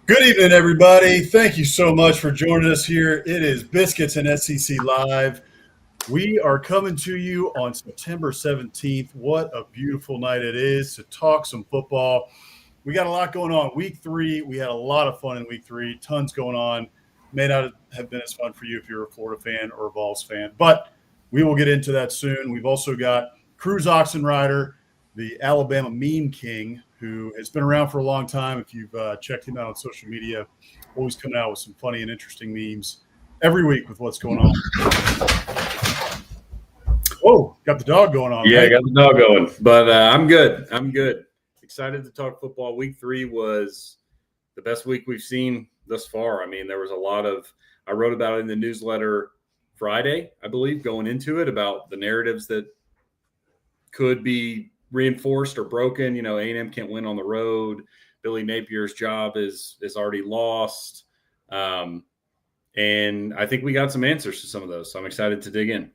Good evening, everybody. Thank you so much for joining us here. It is Biscuits and SEC Live. We are coming to you on September 17th. What a beautiful night it is to talk some football. We got a lot going on. Week 3, we had a lot of fun in week 3. Tons going on. May not have been as fun for you if you're a Florida fan or a Vols fan, but we will get into that soon. We've also got CRUZ OXENREIDER, the Alabama meme king, who has been around for a long time. If you've checked him out on social media, always coming out with some funny and interesting memes every week with what's going on. Whoa, got the dog going on. Yeah, right? I got the dog going, but I'm good. I'm good. Excited to talk football. Week 3 was the best week we've seen thus far. I mean, there was a lot of – I wrote about it in the newsletter Friday, I believe, going into it about the narratives that could be reinforced or broken. You know, A&M can't win on the road. Billy Napier's job is already lost. And I think we got some answers to some of those. So I'm excited to dig in.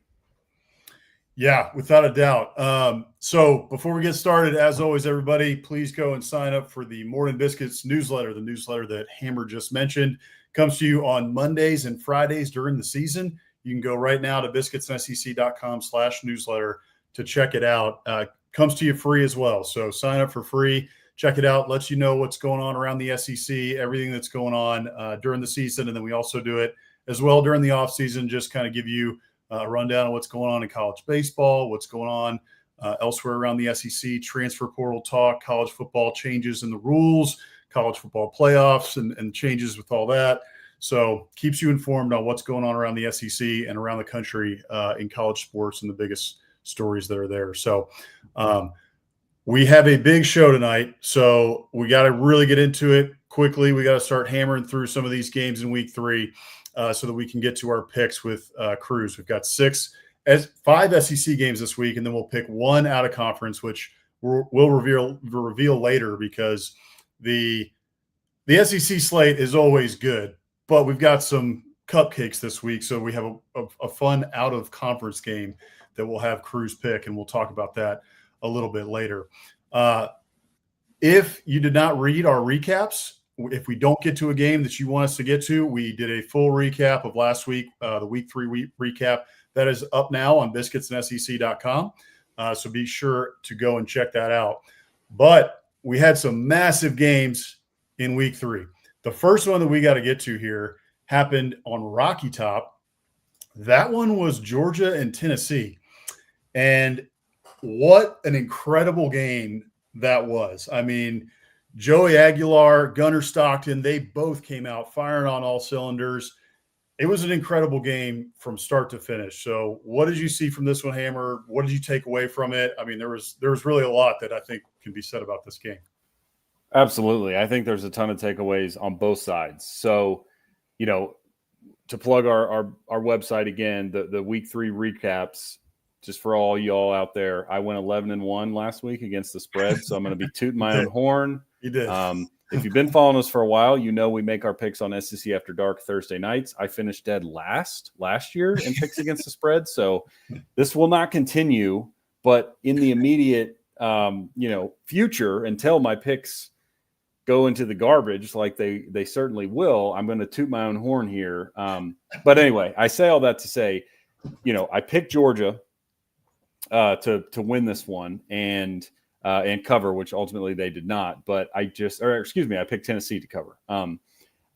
Yeah, without a doubt. So before we get started, as always, everybody, please go and sign up for the Morning Biscuits newsletter, the newsletter that Hammer just mentioned. Comes to you on Mondays and Fridays during the season. You can go right now to biscuitsnSEC.com/newsletter to check it out. Comes to you free as well. So sign up for free. Check it out. Lets you know what's going on around the SEC, everything that's going on during the season. And then we also do it as well during the offseason, just kind of give you a rundown of what's going on in college baseball, what's going on elsewhere around the SEC, transfer portal talk, college football changes in the rules, college football playoffs, and changes with all that. So keeps you informed on what's going on around the SEC and around the country in college sports and the biggest stories that are there. So we have a big show tonight, so we got to really get into it quickly. We got to start hammering through some of these games in week 3. So that we can get to our picks with CRUZ. We've got 5 SEC games this week, and then we'll pick one out of conference, which we'll reveal later because the SEC slate is always good, but we've got some cupcakes this week. So we have a fun out of conference game that we'll have CRUZ pick, and we'll talk about that a little bit later. If you did not read our recaps, if we don't get to a game that you want us to get to, we did a full recap of last week, the week 3 recap. That is up now on biscuitsnSEC.com. So be sure to go and check that out. But we had some massive games in week 3. The first one that we got to get to here happened on Rocky Top. That one was Georgia and Tennessee. And what an incredible game that was. I mean, Joey Aguilar, Gunnar Stockton, they both came out firing on all cylinders. It was an incredible game from start to finish. So what did you see from this one, Hammer? What did you take away from it? I mean, there was really a lot that I think can be said about this game. Absolutely. I think there's a ton of takeaways on both sides. So, you know, to plug our website again, the week 3 recaps, just for all y'all out there, I went 11-1 last week against the spread. So I'm going to be tooting my own horn. You did. If you've been following us for a while, you know we make our picks on SEC After Dark Thursday nights. I finished dead last year in picks against the spread, so this will not continue. But in the immediate, future, until my picks go into the garbage, like they certainly will, I'm going to toot my own horn here. But anyway, I say all that to say, I picked Georgia to win this one and cover, which ultimately they did not. But I picked Tennessee to cover.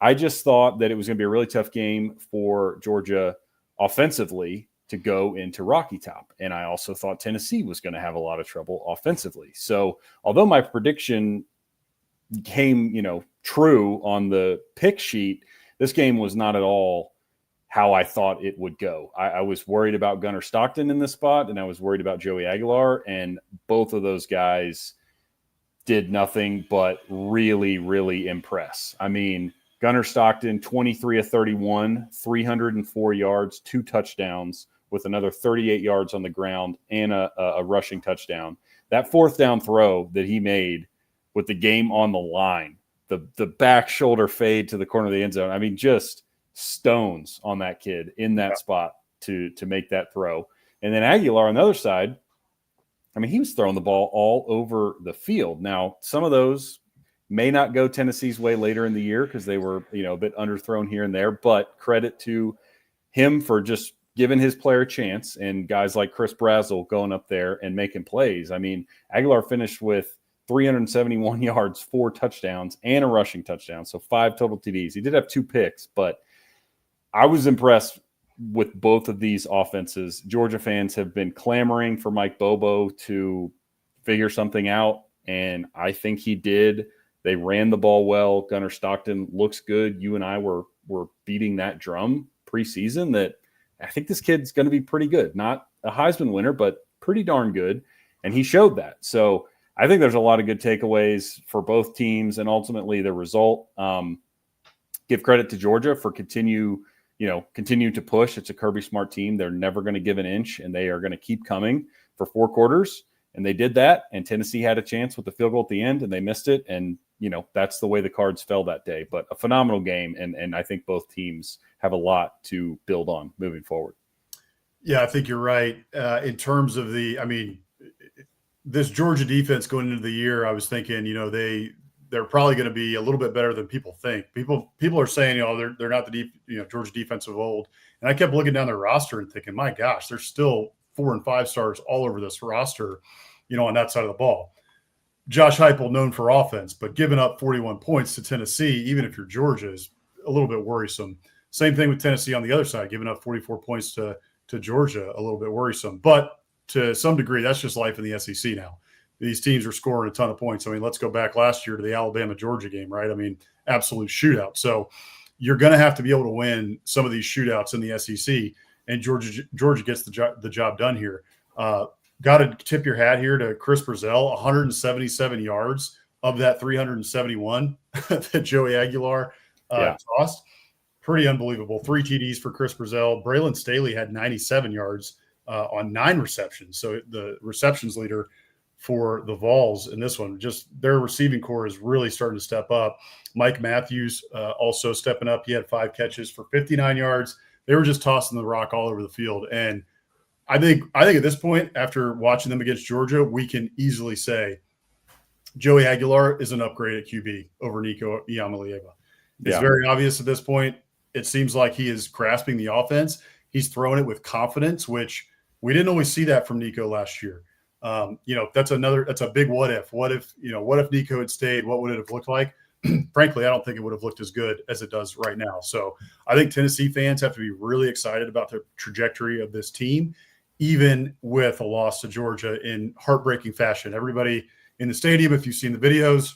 I just thought that it was going to be a really tough game for Georgia offensively to go into Rocky Top. And I also thought Tennessee was going to have a lot of trouble offensively. So although my prediction came, true on the pick sheet, this game was not at all how I thought it would go. I was worried about Gunnar Stockton in this spot, and I was worried about Joey Aguilar, and both of those guys did nothing but really, really impress. I mean, Gunnar Stockton, 23 of 31, 304 yards, 2 touchdowns with another 38 yards on the ground and a rushing touchdown. That 4th down throw that he made with the game on the line, the back shoulder fade to the corner of the end zone. I mean, just stones on that kid in that spot to make that throw. And then Aguilar on the other side, I mean, he was throwing the ball all over the field. Now, some of those May not go Tennessee's way later in the year because they were, a bit underthrown here and there, but credit to him for just giving his player a chance, and guys like Chris Brazzell going up there and making plays. I mean, Aguilar finished with 371 yards, 4 touchdowns, and a rushing touchdown, so 5 total TDs. He did have 2 picks, but I was impressed with both of these offenses. Georgia fans have been clamoring for Mike Bobo to figure something out, and I think he did. They ran the ball well. Gunnar Stockton looks good. You and I were beating that drum preseason that I think this kid's going to be pretty good. Not a Heisman winner, but pretty darn good, and he showed that. So I think there's a lot of good takeaways for both teams, and ultimately the result. Give credit to Georgia for continue to push. It's a Kirby Smart team. They're never going to give an inch, and they are going to keep coming for 4 quarters. And they did that, and Tennessee had a chance with the field goal at the end, and they missed it. And, that's the way the cards fell that day. But a phenomenal game, and I think both teams have a lot to build on moving forward. Yeah, I think you're right. In terms of this Georgia defense going into the year, I was thinking, they're probably going to be a little bit better than people think. People are saying, they're not the Georgia defense of old. And I kept looking down their roster and thinking, my gosh, there's still 4 and 5 stars all over this roster, on that side of the ball. Josh Heupel, known for offense, but giving up 41 points to Tennessee, even if you're Georgia, is a little bit worrisome. Same thing with Tennessee on the other side, giving up 44 points to Georgia, a little bit worrisome. But to some degree, that's just life in the SEC now. These teams are scoring a ton of points. I mean, let's go back last year to the Alabama-Georgia game, right? I mean, absolute shootout. So you're going to have to be able to win some of these shootouts in the SEC, and Georgia gets the job done here. Got to tip your hat here to Chris Brazzell, 177 yards of that 371 that Joey Aguilar tossed. Pretty unbelievable. 3 TDs for Chris Brazzell. Braylon Staley had 97 yards on 9 receptions. So the receptions leader for the Vols in this one, just their receiving core is really starting to step up. Mike Matthews also stepping up. He had 5 catches for 59 yards. They were just tossing the rock all over the field. And I think at this point, after watching them against Georgia, we can easily say Joey Aguilar is an upgrade at QB over Nico Iamaleava. It's very obvious at this point. It seems like he is grasping the offense. He's throwing it with confidence, which we didn't always see that from Nico last year. That's a big what if. What if Nico had stayed? What would it have looked like? Frankly, I don't think it would have looked as good as it does right now. So I think Tennessee fans have to be really excited about the trajectory of this team, even with a loss to Georgia in heartbreaking fashion. Everybody in the stadium, if you've seen the videos,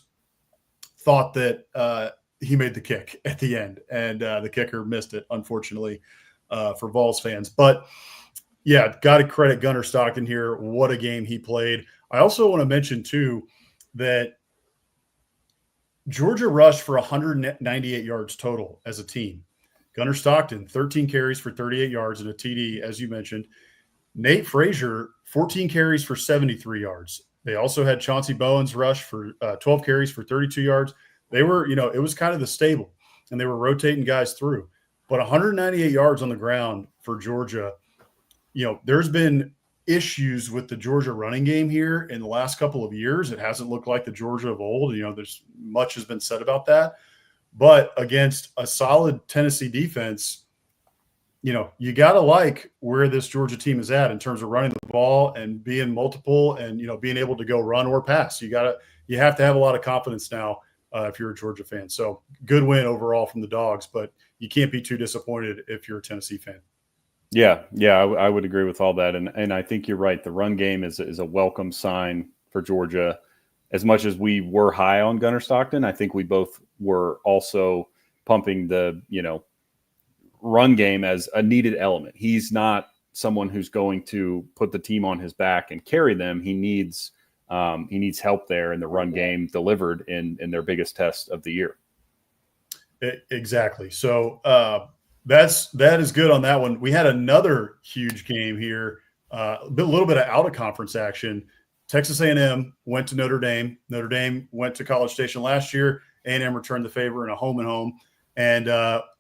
thought that he made the kick at the end, and the kicker missed it, unfortunately, for Vols fans. But yeah, got to credit Gunnar Stockton here. What a game he played. I also want to mention, too, that Georgia rushed for 198 yards total as a team. Gunnar Stockton, 13 carries for 38 yards and a TD, as you mentioned. Nate Frazier, 14 carries for 73 yards. They also had Chauncey Bowens rush for 12 carries for 32 yards. They were, it was kind of the stable, and they were rotating guys through. But 198 yards on the ground for Georgia. There's been issues with the Georgia running game here in the last couple of years. It hasn't looked like the Georgia of old. There's much has been said about that. But against a solid Tennessee defense, you got to like where this Georgia team is at in terms of running the ball and being multiple and, being able to go run or pass. You have to have a lot of confidence now if you're a Georgia fan. So good win overall from the Dawgs, but you can't be too disappointed if you're a Tennessee fan. Yeah, I would agree with all that. And I think you're right. The run game is a welcome sign for Georgia. As much as we were high on Gunnar Stockton, I think we both were also pumping the, run game as a needed element. He's not someone who's going to put the team on his back and carry them. He needs help there, in the run game delivered in their biggest test of the year. Exactly. So that is good on that one. We had another huge game here, a little bit of out of conference action. Texas A&M went to Notre Dame. Notre Dame went to College Station last year. A&M returned the favor in a home and home. And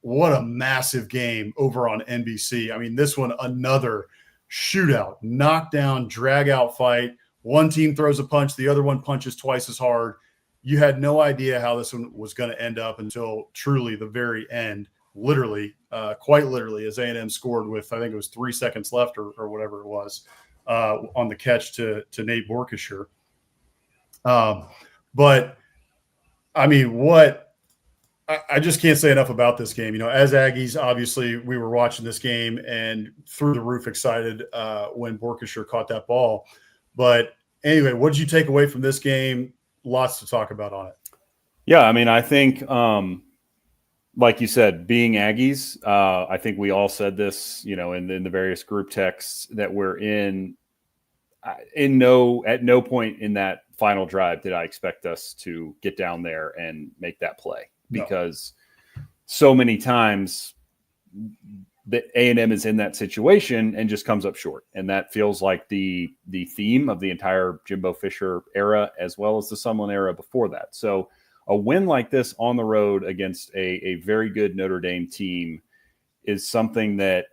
what a massive game over on NBC. I mean, this one, another shootout, knockdown, drag-out fight. One team throws a punch, the other one punches twice as hard. you had no idea how this one was going to end up until truly the very end, literally, quite literally, as A&M scored with, I think it was 3 seconds left or whatever it was, on the catch to Nate Borkesher. But I mean, I just can't say enough about this game. As Aggies, obviously we were watching this game and through the roof excited when Borkesher caught that ball. But anyway, what did you take away from this game? Lots to talk about on it. Yeah, I mean, I think, like you said, being Aggies, I think we all said this, in the various group texts that we're in. At no point in that final drive did I expect us to get down there and make that play, because so many times that A&M is in that situation and just comes up short. And that feels like the theme of the entire Jimbo Fisher era, as well as the Sumlin era before that. So a win like this on the road against a very good Notre Dame team is something that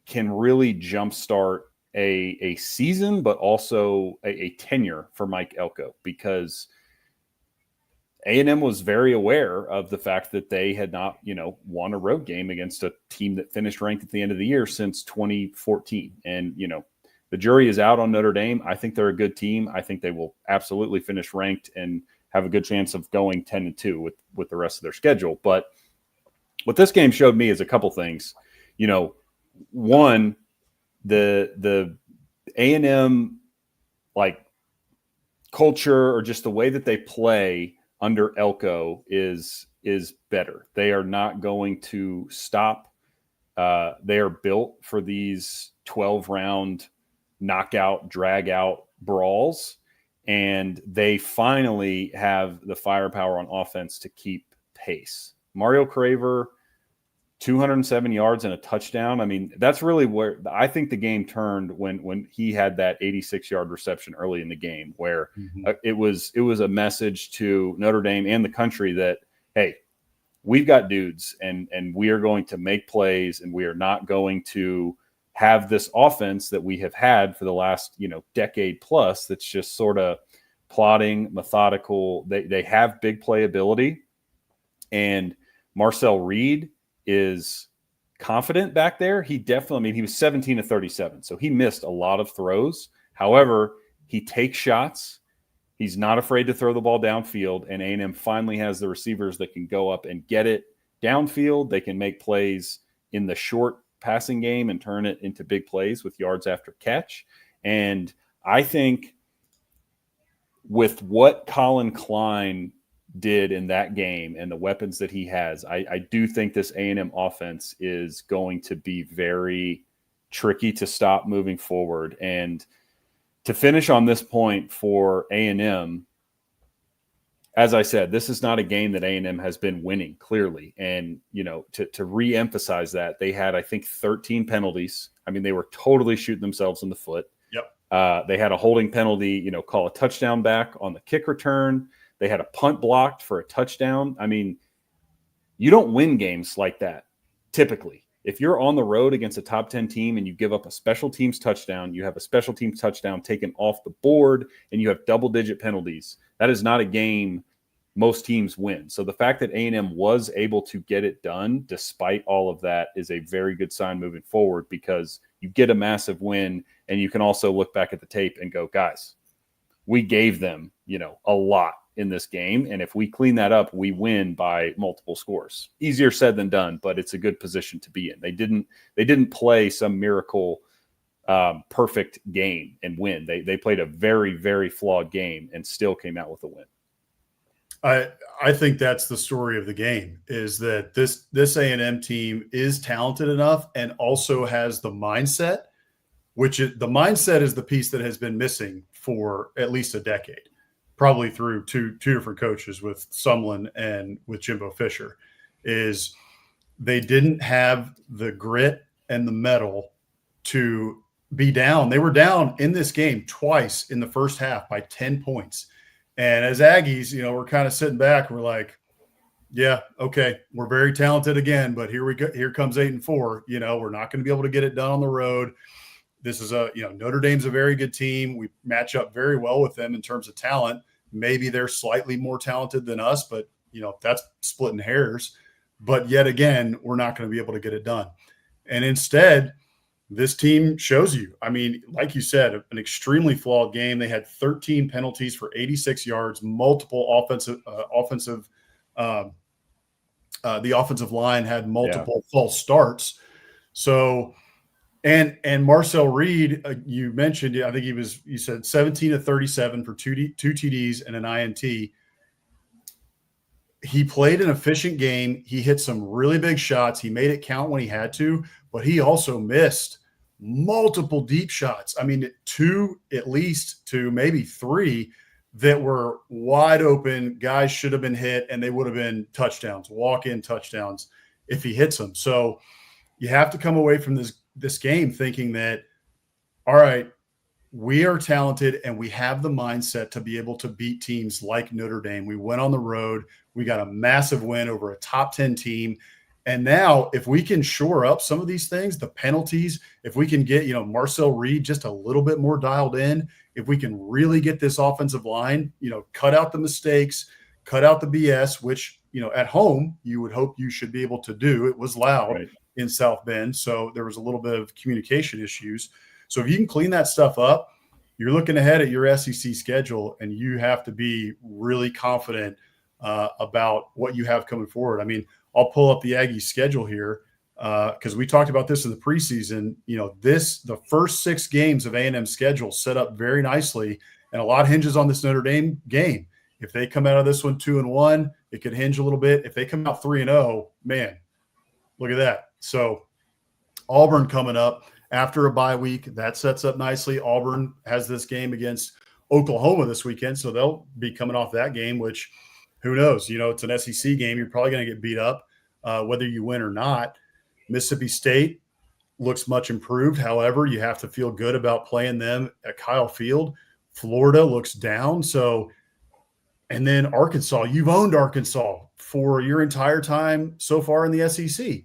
can really jumpstart a season, but also a tenure for Mike Elko, because A&M was very aware of the fact that they had not, won a road game against a team that finished ranked at the end of the year since 2014. And, the jury is out on Notre Dame. I think they're a good team. I think they will absolutely finish ranked and have a good chance of going 10-2 with the rest of their schedule. But what this game showed me is a couple things. One, the A&M culture, or just the way that they play under Elko is better. They are not going to stop. They are built for these 12-round knockout, drag-out brawls, and they finally have the firepower on offense to keep pace. Mario Craver, 207 yards and a touchdown. I mean, that's really where I think the game turned when he had that 86-yard reception early in the game, where it was a message to Notre Dame and the country that, hey, we've got dudes and we are going to make plays, and we are not going to have this offense that we have had for the last, decade plus that's just sort of plodding, methodical. They have big playability, and Marcel Reed is confident back there. He definitely, he was 17 of 37, so he missed a lot of throws. However, he takes shots. He's not afraid to throw the ball downfield, and A&M finally has the receivers that can go up and get it downfield. They can make plays in the short passing game and turn it into big plays with yards after catch. And I think with what Colin Klein did in that game and the weapons that he has, I do think this A&M offense is going to be very tricky to stop moving forward. And to finish on this point for A&M, as I said, this is not a game that A&M has been winning, clearly. And, to re-emphasize that, they had, I think, 13 penalties. I mean, they were totally shooting themselves in the foot. Yep. They had a holding penalty, call a touchdown back on the kick return. They had a punt blocked for a touchdown. I mean, you don't win games like that typically. If you're on the road against a top 10 team and you give up a special teams touchdown, you have a special teams touchdown taken off the board, and you have double-digit penalties, that is not a game most teams win. So the fact that A&M was able to get it done despite all of that is a very good sign moving forward, because you get a massive win, and you can also look back at the tape and go, guys, we gave them, a lot in this game. And if we clean that up, we win by multiple scores. Easier said than done, but it's a good position to be in. They didn't play some miracle perfect game and win. They played a very, very flawed game and still came out with a win. I think that's the story of the game, is that this A&M team is talented enough and also has the mindset, the mindset is the piece that has been missing for at least a decade, probably through two different coaches with Sumlin and with Jimbo Fisher, is they didn't have the grit and the mettle to be down. They were down in this game twice in the first half by 10 points. And as Aggies, we're kind of sitting back. We're like, yeah, okay, we're very talented again, but here we go. Here comes 8-4. We're not going to be able to get it done on the road. This is Notre Dame's a very good team. We match up very well with them in terms of talent. maybe they're slightly more talented than us, but that's splitting hairs. But yet again, we're not going to be able to get it done. And instead, this team shows you. I mean, like you said, an extremely flawed game. They had 13 penalties for 86 yards, multiple the offensive line had multiple false starts. So, and Marcel Reed, you mentioned, I think you said 17 of 37 for two TDs and an INT. He played an efficient game. He hit some really big shots. He made it count when he had to, but he also missed multiple deep shots. I mean, at least two, maybe three that were wide open. Guys should have been hit, and they would have been touchdowns, walk-in touchdowns if he hits them. So you have to come away from this game thinking that, all right, we are talented and we have the mindset to be able to beat teams like Notre Dame. We went on the road. We got a massive win over a top 10 team. And now if we can shore up some of these things, the penalties, if we can get, Marcel Reed just a little bit more dialed in, if we can really get this offensive line, cut out the mistakes, cut out the BS, which, at home you would hope you should be able to do. It was loud in South Bend, so there was a little bit of communication issues. So if you can clean that stuff up, you're looking ahead at your SEC schedule, and you have to be really confident about what you have coming forward. I mean, I'll pull up the Aggies schedule here because we talked about this in the preseason. The first 6 games of A&M's schedule set up very nicely, and a lot hinges on this Notre Dame game. If they come out of this one 2-1, it could hinge a little bit. If they come out 3-0, man, look at that. So Auburn coming up after a bye week, that sets up nicely. Auburn has this game against Oklahoma this weekend, so they'll be coming off that game, which who knows? It's an SEC game. You're probably going to get beat up whether you win or not. Mississippi State looks much improved. However, you have to feel good about playing them at Kyle Field. Florida looks down. So, and then Arkansas, you've owned Arkansas for your entire time so far in the SEC.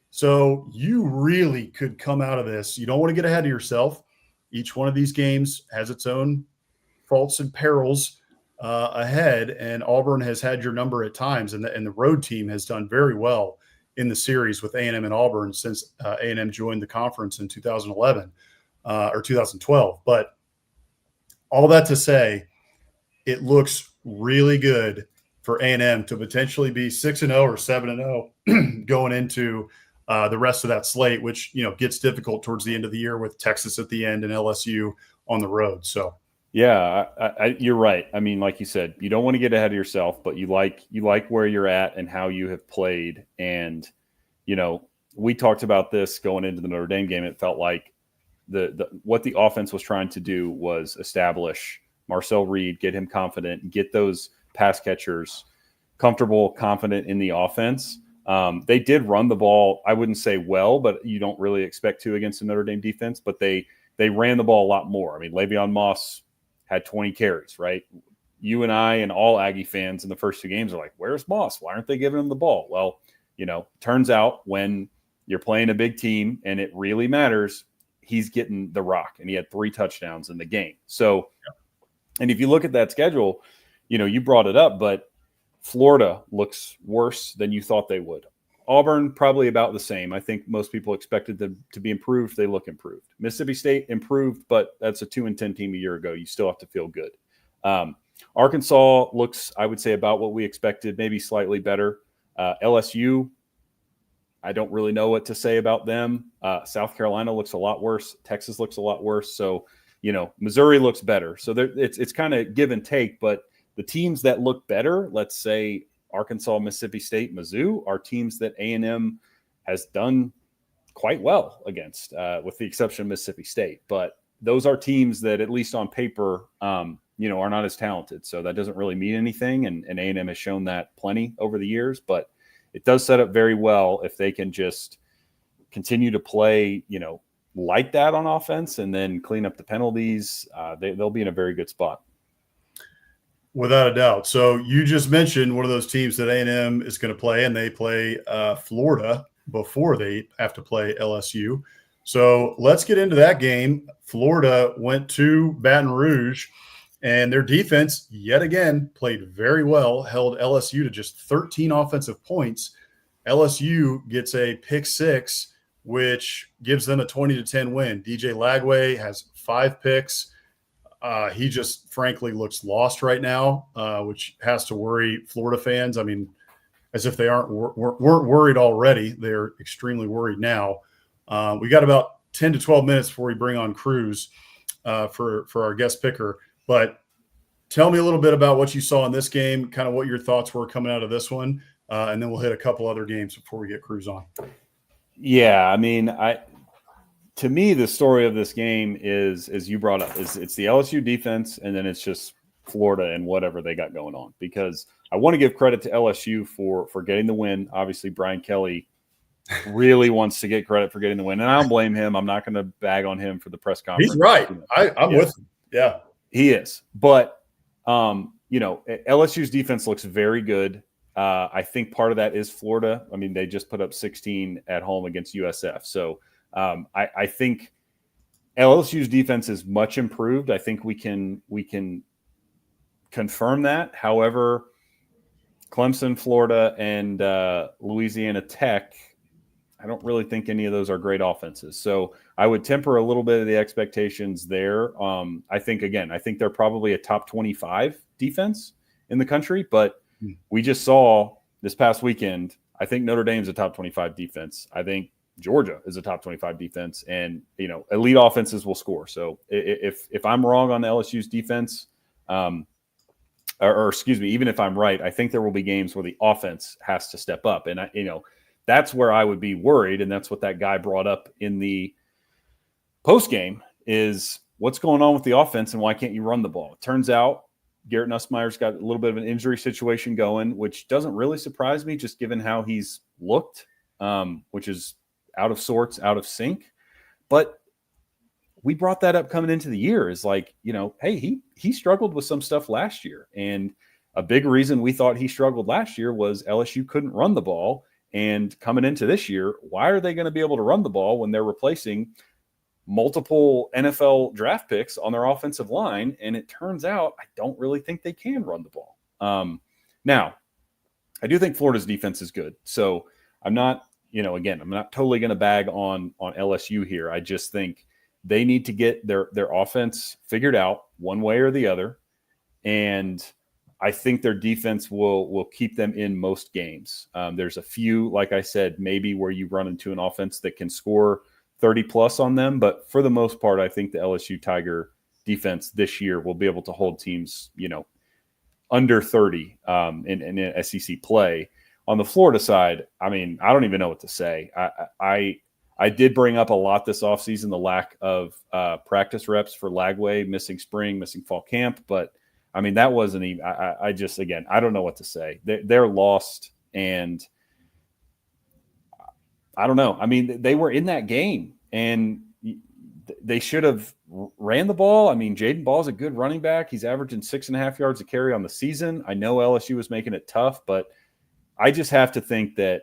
So you really could come out of this. You don't want to get ahead of yourself. Each one of these games has its own faults and perils ahead, and Auburn has had your number at times, and the road team has done very well in the series with A&M and Auburn since A&M joined the conference in 2011 or 2012. But all that to say, it looks really good for A&M to potentially be 6-0 or 7-0 going into the rest of that slate, which gets difficult towards the end of the year with Texas at the end and LSU on the road. So. Yeah, you're right. I mean, like you said, you don't want to get ahead of yourself, but you like where you're at and how you have played. And, we talked about this going into the Notre Dame game. It felt like what the offense was trying to do was establish Marcel Reed, get him confident, get those pass catchers comfortable, confident in the offense. They did run the ball, I wouldn't say well, but you don't really expect to against the Notre Dame defense, but they ran the ball a lot more. I mean, Le'Veon Moss had 20 carries, right? You and I and all Aggie fans in the first 2 games are like, where's Moss? Why aren't they giving him the ball? Well, turns out when you're playing a big team and it really matters, he's getting the rock, and he had 3 touchdowns in the game. So, and if you look at that schedule, you brought it up, but Florida looks worse than you thought they would. Auburn, probably about the same. I think most people expected them to be improved. They look improved. Mississippi State improved, but that's a 2-10 team a year ago. You still have to feel good. Arkansas looks, I would say, about what we expected, maybe slightly better. LSU, I don't really know what to say about them. South Carolina looks a lot worse. Texas looks a lot worse. So, Missouri looks better. So it's kind of give and take, but the teams that look better, let's say Arkansas, Mississippi State, Mizzou, are teams that A&M has done quite well against, with the exception of Mississippi State. But those are teams that, at least on paper, are not as talented. So that doesn't really mean anything. And A&M has shown that plenty over the years. But it does set up very well if they can just continue to play, like that on offense and then clean up the penalties. They'll be in a very good spot. Without a doubt. So you just mentioned one of those teams that A&M is going to play, and they play Florida before they have to play LSU. So let's get into that game. Florida went to Baton Rouge And their defense, yet again, played very well, held LSU to just 13 offensive points. LSU gets a pick six, which gives them a 20-10 win. DJ Lagway has 5 picks. He just frankly looks lost right now, which has to worry Florida fans. I mean, as if they weren't worried already. They're extremely worried now. We got about 10 to 12 minutes before we bring on Cruz for our guest picker. But tell me a little bit about what you saw in this game, kind of what your thoughts were coming out of this one, and then we'll hit a couple other games before we get Cruz on. Yeah, I mean, to me, the story of this game is, as you brought up, it's the LSU defense, and then it's just Florida and whatever they got going on. Because I want to give credit to LSU for getting the win. Obviously, Brian Kelly really wants to get credit for getting the win, and I don't blame him. I'm not going to bag on him for the press conference. He's right. I'm with him. Yeah, he is. But LSU's defense looks very good. I think part of that is Florida. I mean, they just put up 16 at home against USF. So I think LSU's defense is much improved. I think we can confirm that. However, Clemson, Florida, and Louisiana Tech, I don't really think any of those are great offenses. So I would temper a little bit of the expectations there. I think they're probably a top 25 defense in the country, but we just saw this past weekend, I think Notre Dame's a top 25 defense. I think Georgia is a top 25 defense, and elite offenses will score. So if I'm wrong on LSU's defense, or excuse me, even if I'm right, I think there will be games where the offense has to step up, and that's where I would be worried, and that's what that guy brought up in the post game is what's going on with the offense and why can't you run the ball? It turns out Garrett Nussmeier's got a little bit of an injury situation going, which doesn't really surprise me just given how he's looked, which is out of sorts, out of sync. But we brought that up coming into the year is like, hey, he struggled with some stuff last year. And a big reason we thought he struggled last year was LSU couldn't run the ball. And coming into this year, why are they going to be able to run the ball when they're replacing multiple NFL draft picks on their offensive line? And it turns out I don't really think they can run the ball. Now, I do think Florida's defense is good. So I'm not, I'm not totally going to bag on LSU here. I just think they need to get their offense figured out one way or the other. And I think their defense will keep them in most games. There's a few, like I said, maybe where you run into an offense that can score 30 plus on them. But for the most part, I think the LSU Tiger defense this year will be able to hold teams, under 30 in SEC play. On the Florida side, I mean, I don't even know what to say. I did bring up a lot this offseason, the lack of practice reps for Lagway, missing spring, missing fall camp. But I mean, that wasn't even, I just, again, I don't know what to say. They're lost, and I don't know. I mean, they were in that game, and they should have ran the ball. I mean, Jaden Ball's a good running back. He's averaging 6.5 yards a carry on the season. I know LSU was making it tough, but I just have to think that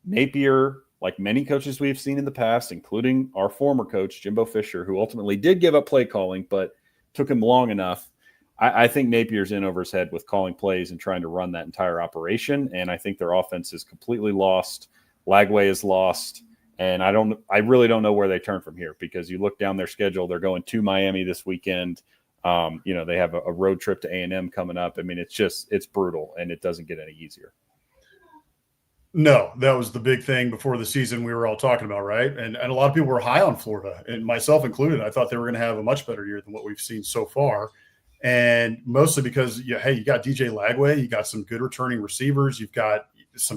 Napier, like many coaches we've seen in the past, including our former coach, Jimbo Fisher, who ultimately did give up play calling, but took him long enough. I think Napier's in over his head with calling plays and trying to run that entire operation. And I think their offense is completely lost. Lagway is lost. And I really don't know where they turn from here, because you look down their schedule, they're going to Miami this weekend. They have a road trip to A&M coming up. I mean, it's brutal, and it doesn't get any easier. No, that was the big thing before the season we were all talking about, right? And a lot of people were high on Florida, and myself included. I thought they were going to have a much better year than what we've seen so far. And mostly because, you got DJ Lagway, you got some good returning receivers, you've got this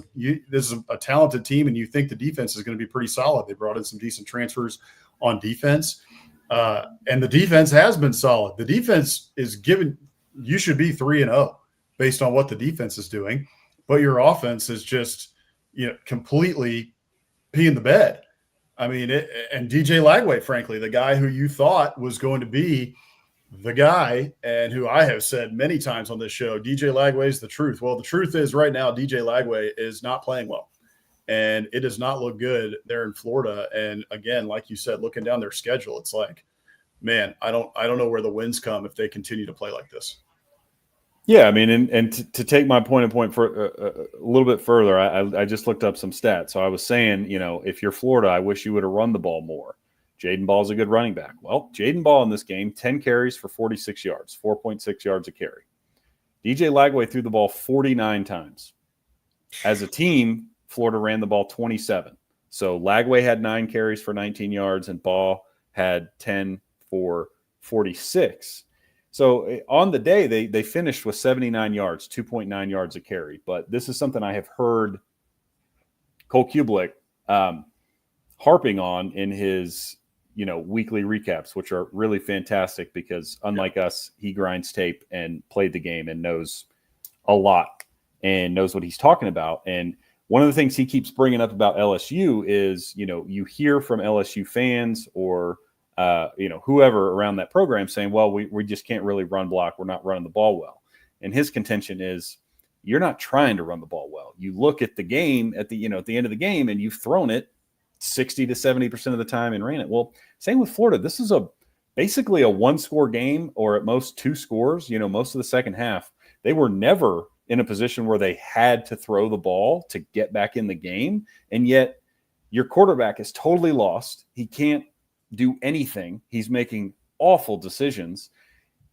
is a talented team, and you think the defense is going to be pretty solid. They brought in some decent transfers on defense, and the defense has been solid. The defense is you should be 3-0 based on what the defense is doing, but your offense is just completely peeing the bed. I mean, and DJ Lagway, frankly, the guy who you thought was going to be the guy, and who I have said many times on this show, DJ Lagway is the truth. Well, the truth is right now, DJ Lagway is not playing well, and it does not look good there in Florida. And again, like you said, looking down their schedule, it's like, man, I don't know where the wins come if they continue to play like this. Yeah, I mean, and to take my point for a little bit further, I just looked up some stats. So I was saying, if you're Florida, I wish you would have run the ball more. Jaden Ball's a good running back. Well, Jaden Ball in this game, 10 carries for 46 yards, 4.6 yards a carry. DJ Lagway threw the ball 49 times. As a team, Florida ran the ball 27. So Lagway had 9 carries for 19 yards, and Ball had 10 for 46. So on the day, they finished with 79 yards, 2.9 yards a carry. But this is something I have heard Cole Kubelik harping on in his weekly recaps, which are really fantastic because unlike us, he grinds tape and played the game and knows a lot and knows what he's talking about. And one of the things he keeps bringing up about LSU is, you hear from LSU fans or whoever around that program saying, well, we just can't really run block. We're not running the ball well. And his contention is you're not trying to run the ball well. You look at the game at the end of the game and you've thrown it 60 to 70% of the time and ran it. Well, same with Florida. This is basically a 1-score game or at most 2 scores, most of the second half. They were never in a position where they had to throw the ball to get back in the game. And yet your quarterback is totally lost. He can't do anything. He's making awful decisions.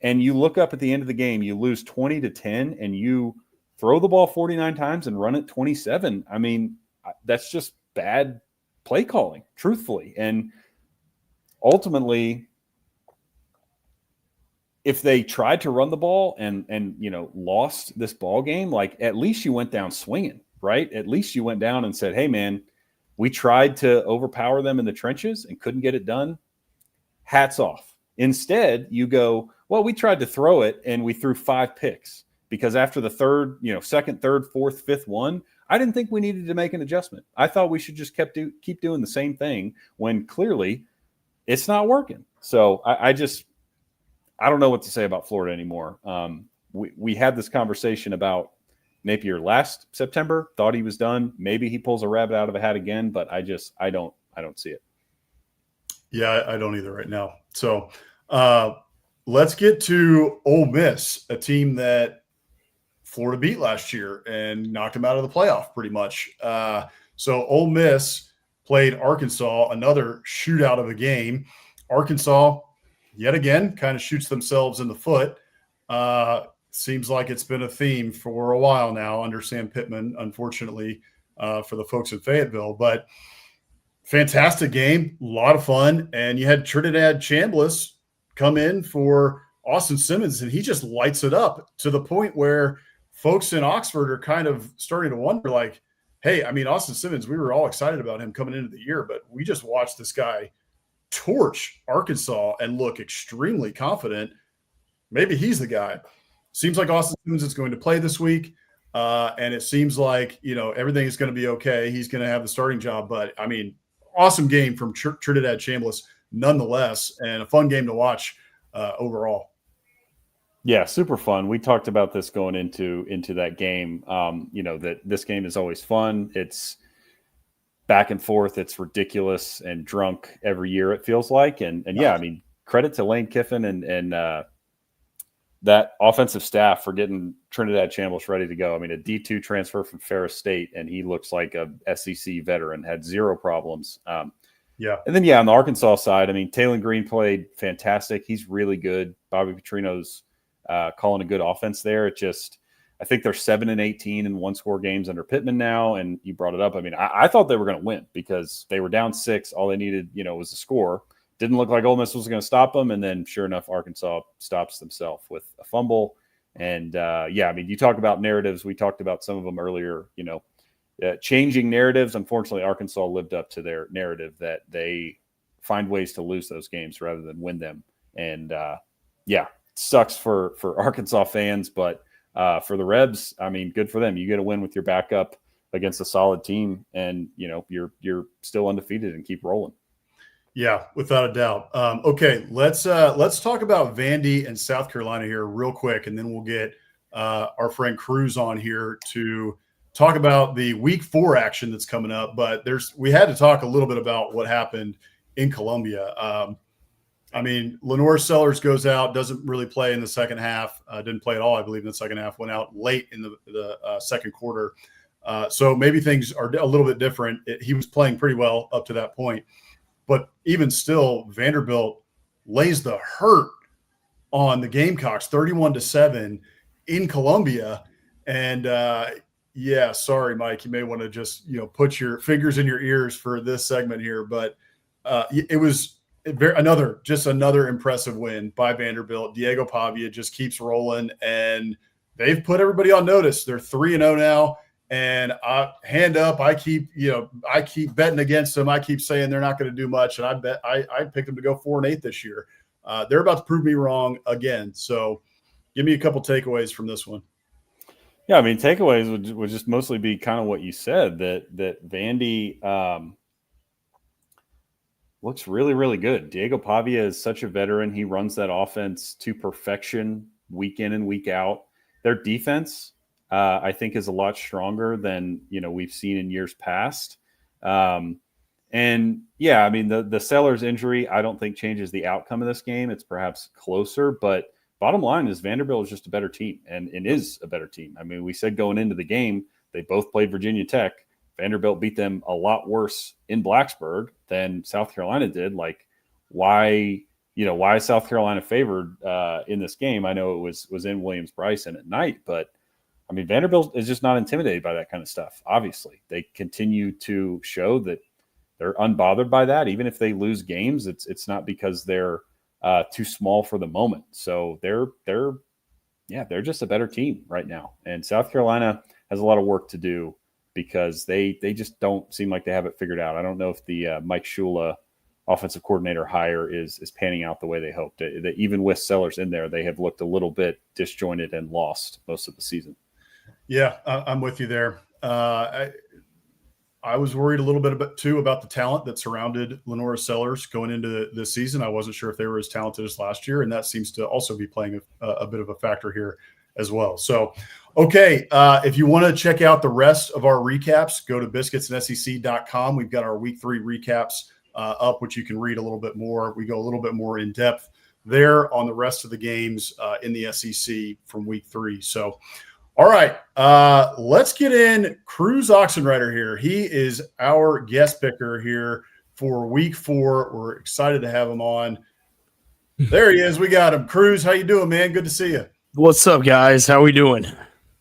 And you look up at the end of the game, you lose 20-10 and you throw the ball 49 times and run it 27. I mean, that's just bad play calling, truthfully. And ultimately, if they tried to run the ball and lost this ball game, like at least you went down swinging, right? At least you went down and said, hey, man, we tried to overpower them in the trenches and couldn't get it done. Hats off. Instead, you go, well, we tried to throw it and we threw 5 picks because after the second, third, fourth, fifth one, I didn't think we needed to make an adjustment. I thought we should just keep doing the same thing when clearly it's not working. So I don't know what to say about Florida anymore. We had this conversation about Napier last September, thought he was done. Maybe he pulls a rabbit out of a hat again, but I don't see it. Yeah, I don't either right now. So let's get to Ole Miss, a team that Florida beat last year and knocked them out of the playoff pretty much. So Ole Miss played Arkansas, another shootout of a game. Arkansas, yet again, kind of shoots themselves in the foot. Seems like it's been a theme for a while now under Sam Pittman, unfortunately, for the folks in Fayetteville. But fantastic game, a lot of fun. And you had Trinidad Chambliss come in for Austin Simmons, and he just lights it up to the point where folks in Oxford are kind of starting to wonder, like, hey, I mean, Austin Simmons, we were all excited about him coming into the year, but we just watched this guy torch Arkansas and look extremely confident. Maybe he's the guy. Seems like Austin Simmons is going to play this week, and it seems like, everything is going to be okay. He's going to have the starting job, but, I mean, awesome game from Trinidad Chambliss nonetheless, and a fun game to watch overall. Yeah, super fun. We talked about this going into that game, that this game is always fun. It's back and forth. It's ridiculous and drunk every year, it feels like. And yeah, I mean, credit to Lane Kiffin and that offensive staff for getting Trinidad Chambliss ready to go. I mean, a D2 transfer from Ferris State, and he looks like a SEC veteran, had 0 problems. Yeah. And then, on the Arkansas side, I mean, Taylon Green played fantastic. He's really good. Bobby Petrino's calling a good offense there. I think they're 7-18 in 1-score games under Pittman now. And you brought it up. I mean, I thought they were going to win because they were down 6. All they needed, was a score. Didn't look like Ole Miss was going to stop them. And then sure enough, Arkansas stops themselves with a fumble. And I mean, you talk about narratives. We talked about some of them earlier, changing narratives. Unfortunately, Arkansas lived up to their narrative that they find ways to lose those games rather than win them. And sucks for Arkansas fans, but for the Rebs, I mean, good for them. You get a win with your backup against a solid team, and you're still undefeated and keep rolling. Yeah, without a doubt. Okay, let's talk about Vandy and South Carolina here real quick, and then we'll get our friend Cruz on here to talk about the Week 4 action that's coming up. But we had to talk a little bit about what happened in Columbia. I mean, Lenore Sellers goes out, doesn't really play in the second half. Didn't play at all, I believe, in the second half. Went out late in the second quarter. So maybe things are a little bit different. He was playing pretty well up to that point. But even still, Vanderbilt lays the hurt on the Gamecocks, 31-7 in Columbia. And yeah, sorry, Mike, you may want to just put your fingers in your ears for this segment here, but it was another impressive win by Vanderbilt. Diego Pavia just keeps rolling, and they've put everybody on notice. They're 3-0 now. And hand up, I keep betting against them. I keep saying they're not going to do much, and I picked them to go 4-8 this year. They're about to prove me wrong again. So, give me a couple takeaways from this one. Yeah, I mean, takeaways would just mostly be kind of what you said, that Vandy looks really, really good. Diego Pavia is such a veteran. He runs that offense to perfection week in and week out. Their defense, I think, is a lot stronger than we've seen in years past. And yeah, I mean, the Sellers injury, I don't think changes the outcome of this game. It's perhaps closer, but bottom line is Vanderbilt is just a better team, and is a better team. I mean, we said going into the game, they both played Virginia Tech. Vanderbilt beat them a lot worse in Blacksburg than South Carolina did. Like, why is South Carolina favored in this game? I know it was in Williams-Bryson at night, but I mean, Vanderbilt is just not intimidated by that kind of stuff. Obviously, they continue to show that they're unbothered by that. Even if they lose games, it's not because they're too small for the moment. So they're just a better team right now. And South Carolina has a lot of work to do because they just don't seem like they have it figured out. I don't know if the Mike Shula offensive coordinator hire is panning out the way they hoped. Even with Sellers in there, they have looked a little bit disjointed and lost most of the season. Yeah, I'm with you there. I was worried a little bit too about the talent that surrounded Lenora Sellers going into this season. I wasn't sure if they were as talented as last year, and that seems to also be playing a bit of a factor here as well. So, okay, if you want to check out the rest of our recaps, go to biscuitsandsec.com. We've got our week 3 recaps up, which you can read a little bit more. We go a little bit more in depth there on the rest of the games in the SEC from week 3. So, all right, let's get in CRUZ OXENREIDER here. He is our guest picker here for week 4. We're excited to have him on. There he is. We got him. CRUZ, how you doing, man? Good to see you. What's up, guys? How we doing?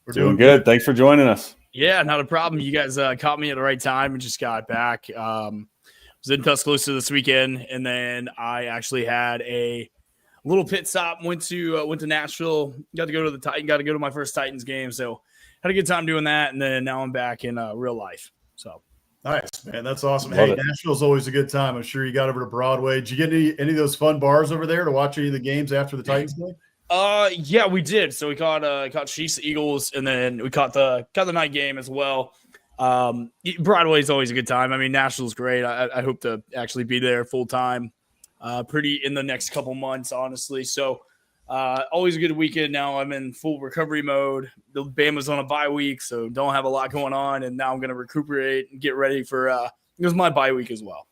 We're doing good. Thanks for joining us. Yeah, not a problem. You guys caught me at the right time and just got back. Was in Tuscaloosa this weekend, and then I actually had a little pit stop. Went to Nashville. Got to go to my first Titans game. So had a good time doing that, and then now I'm back in real life. So nice, man. That's awesome. Love Hey, it. Nashville's always a good time. I'm sure you got over to Broadway. Did you get any of those fun bars over there to watch any of the games after the Titans game? Yeah, we did. So we caught Chiefs Eagles, and then we caught the night game as well. Broadway is always a good time. I mean, Nashville's great. I hope to actually be there full time, pretty in the next couple months, honestly. So always a good weekend. Now I'm in full recovery mode. The Bama's on a bye week, so don't have a lot going on. And now I'm going to recuperate and get ready for it was my bye week as well.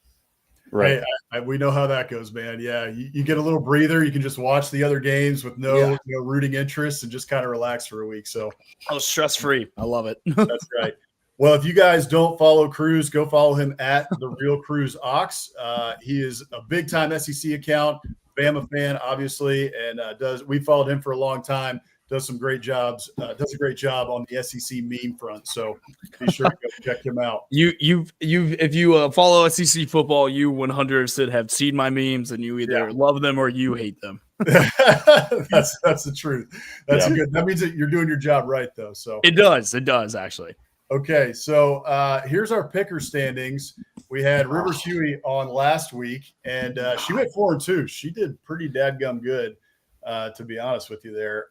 Right. Hey, we know how that goes, man. Yeah, you get a little breather. You can just watch the other games with no rooting interest and just kind of relax for a week. So I was stress-free. I love it. That's right. Well, if you guys don't follow CRUZ, go follow him at The Real CRUZ Ox. He is a big-time SEC account, Bama fan, obviously, and we followed him for a long time. Does some great jobs. Does a great job on the SEC meme front. So be sure to go check him out. If you follow SEC football, you 100% have seen my memes, and you either love them or you hate them. That's the truth. That's good. That means that you're doing your job right, though. So it does actually. Okay, so here's our picker standings. We had Rivers Huey on last week, and she went 4-2. She did pretty dadgum good, to be honest with you there.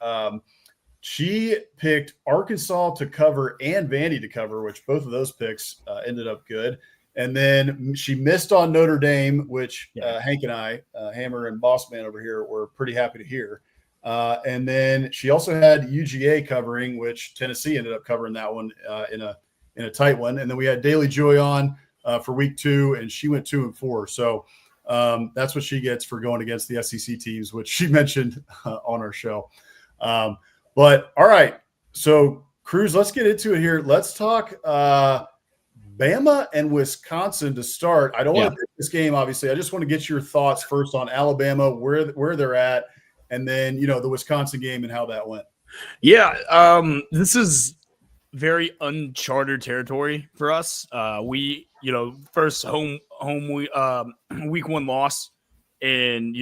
She picked Arkansas to cover and Vandy to cover, which both of those picks ended up good. And then she missed on Notre Dame, which Hank and I, Hammer and Boss Man over here, were pretty happy to hear. And then she also had UGA covering, which Tennessee ended up covering that one in a tight one. And then we had Daily Joy on for week 2, and she went 2-4. So That's what she gets for going against the SEC teams, which she mentioned on our show. But all right, so Cruz, let's get into it here. Let's talk Bama and Wisconsin to start. I don't want to pick this game, obviously. I just want to get your thoughts first on Alabama, where they're at, and then, the Wisconsin game and how that went. Yeah, this is very uncharted territory for us. We, first home week one loss, and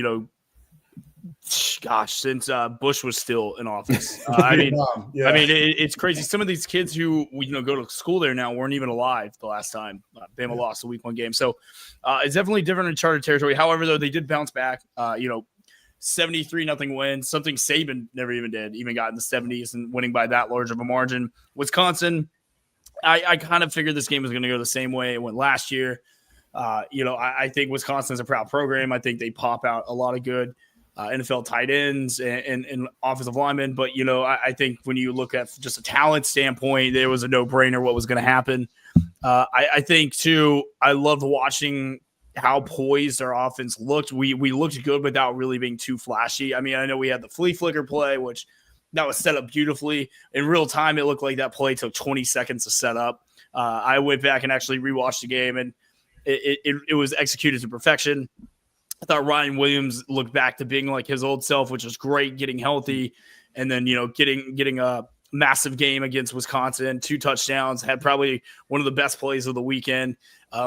since Bush was still in office. It's crazy. Some of these kids who go to school there now weren't even alive the last time Bama lost a week one game. So it's definitely different uncharted territory. However, though, they did bounce back. 73-0 win, something Saban never even did, even got in the 70s and winning by that large of a margin. Wisconsin, I kind of figured this game was going to go the same way it went last year. I think Wisconsin's a proud program. I think they pop out a lot of good NFL tight ends and offensive linemen. But, I think when you look at just a talent standpoint, there was a no-brainer what was going to happen. I think, too, I loved watching how poised our offense looked. We looked good without really being too flashy. I mean, I know we had the flea flicker play, which that was set up beautifully. In real time, it looked like that play took 20 seconds to set up. I went back and actually rewatched the game, and it was executed to perfection. I thought Ryan Williams looked back to being like his old self, which was great, getting healthy, and then, getting a massive game against Wisconsin, 2 touchdowns, had probably one of the best plays of the weekend,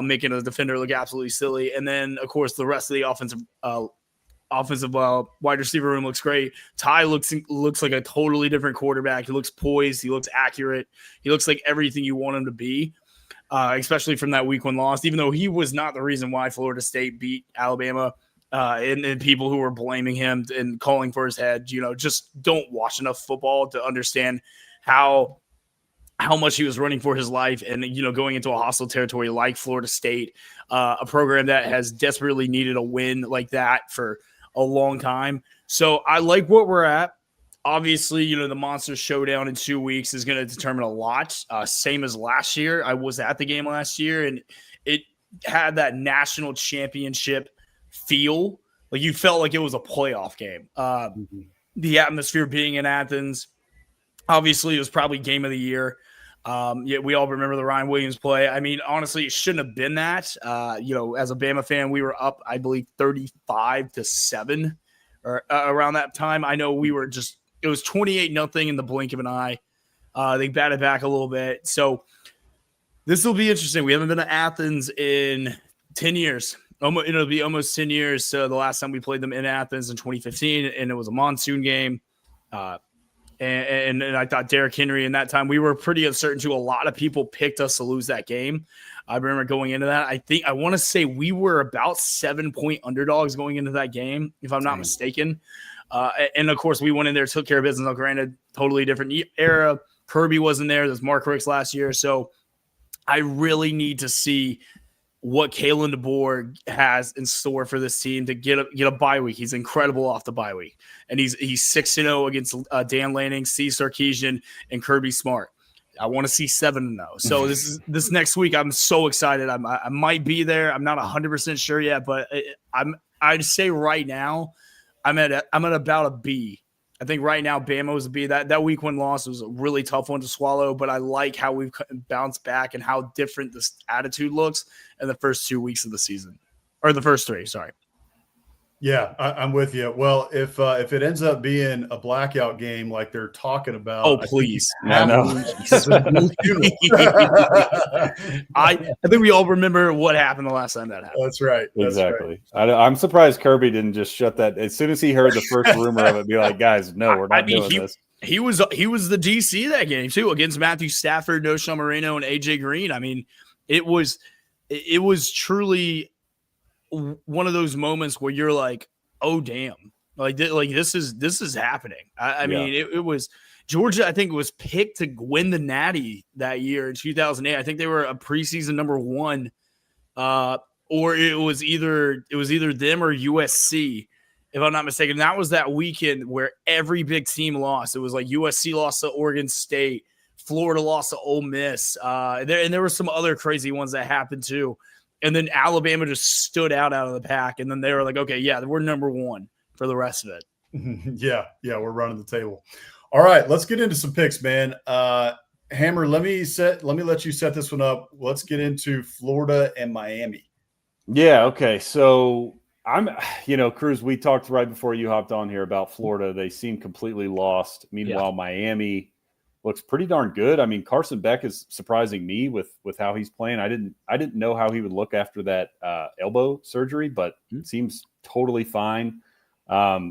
making a defender look absolutely silly. And then, of course, the rest of the offensive wide receiver room looks great. Ty looks like a totally different quarterback. He looks poised. He looks accurate. He looks like everything you want him to be, especially from that week one loss, even though he was not the reason why Florida State beat Alabama. And people who were blaming him and calling for his head, just don't watch enough football to understand how much he was running for his life and, going into a hostile territory like Florida State, a program that has desperately needed a win like that for a long time. So I like what we're at. Obviously, the Monster Showdown in 2 weeks is going to determine a lot. Same as last year. I was at the game last year, and it had that national championship feel. Like you felt like it was a playoff game. The atmosphere being in Athens, obviously it was probably game of the year. We all remember the Ryan Williams play. I mean, honestly, it shouldn't have been that. As a Bama fan, we were up, I believe, 35-7 or around that time. I know it was 28-0 in the blink of an eye. They batted back a little bit. So this will be interesting. We haven't been to Athens in 10 years. It'll be almost 10 years. So the last time we played them in Athens in 2015, and it was a monsoon game. And I thought Derrick Henry in that time, we were pretty uncertain too. A lot of people picked us to lose that game. I remember going into that. I want to say we were about 7-point underdogs going into that game, if I'm not mistaken. And of course, we went in there, took care of business. Now, granted, totally different era. Kirby wasn't there. There's Mark Ricks last year. So I really need to see what Kalen DeBoer has in store for this team to get a bye week. He's incredible off the bye week. And he's 6-0 against Dan Lanning, Steve Sarkisian, and Kirby Smart. I want to see 7-0. So this next week, I'm so excited. I might be there. I'm not 100% sure yet, but I'd say right now I'm at about a B. I think right now Bama was a B. That week one loss was a really tough one to swallow, but I like how we've bounced back and how different this attitude looks in the first 2 weeks of the season, or the first 3. Sorry. Yeah, I'm with you. Well, if it ends up being a blackout game like they're talking about, oh please, I know. I think we all remember what happened the last time that happened. That's right. Exactly. Right. I'm surprised Kirby didn't just shut that as soon as he heard the first rumor of it. Be like, guys, no, we're not doing this. He was the DC that game too against Matthew Stafford, Noshawn Moreno, and AJ Green. I mean, it was truly one of those moments where you're like, oh damn, like this is happening. I mean, it was Georgia. I think it was picked to win the Natty that year in 2008. I think they were a preseason number 1, or it was either them or USC, if I'm not mistaken. That was that weekend where every big team lost. It was like USC lost to Oregon State, Florida lost to Ole Miss, and there were some other crazy ones that happened too. And then Alabama just stood out of the pack. And then they were like, okay, yeah, we're number one for the rest of it. Yeah, we're running the table. All right, let's get into some picks, man. Hammer, let me let you set this one up. Let's get into Florida and Miami. Yeah, okay. So Cruz, we talked right before you hopped on here about Florida. They seem completely lost. Meanwhile, Miami looks pretty darn good. I mean, Carson Beck is surprising me with how he's playing. I didn't know how he would look after that elbow surgery, but it seems totally fine.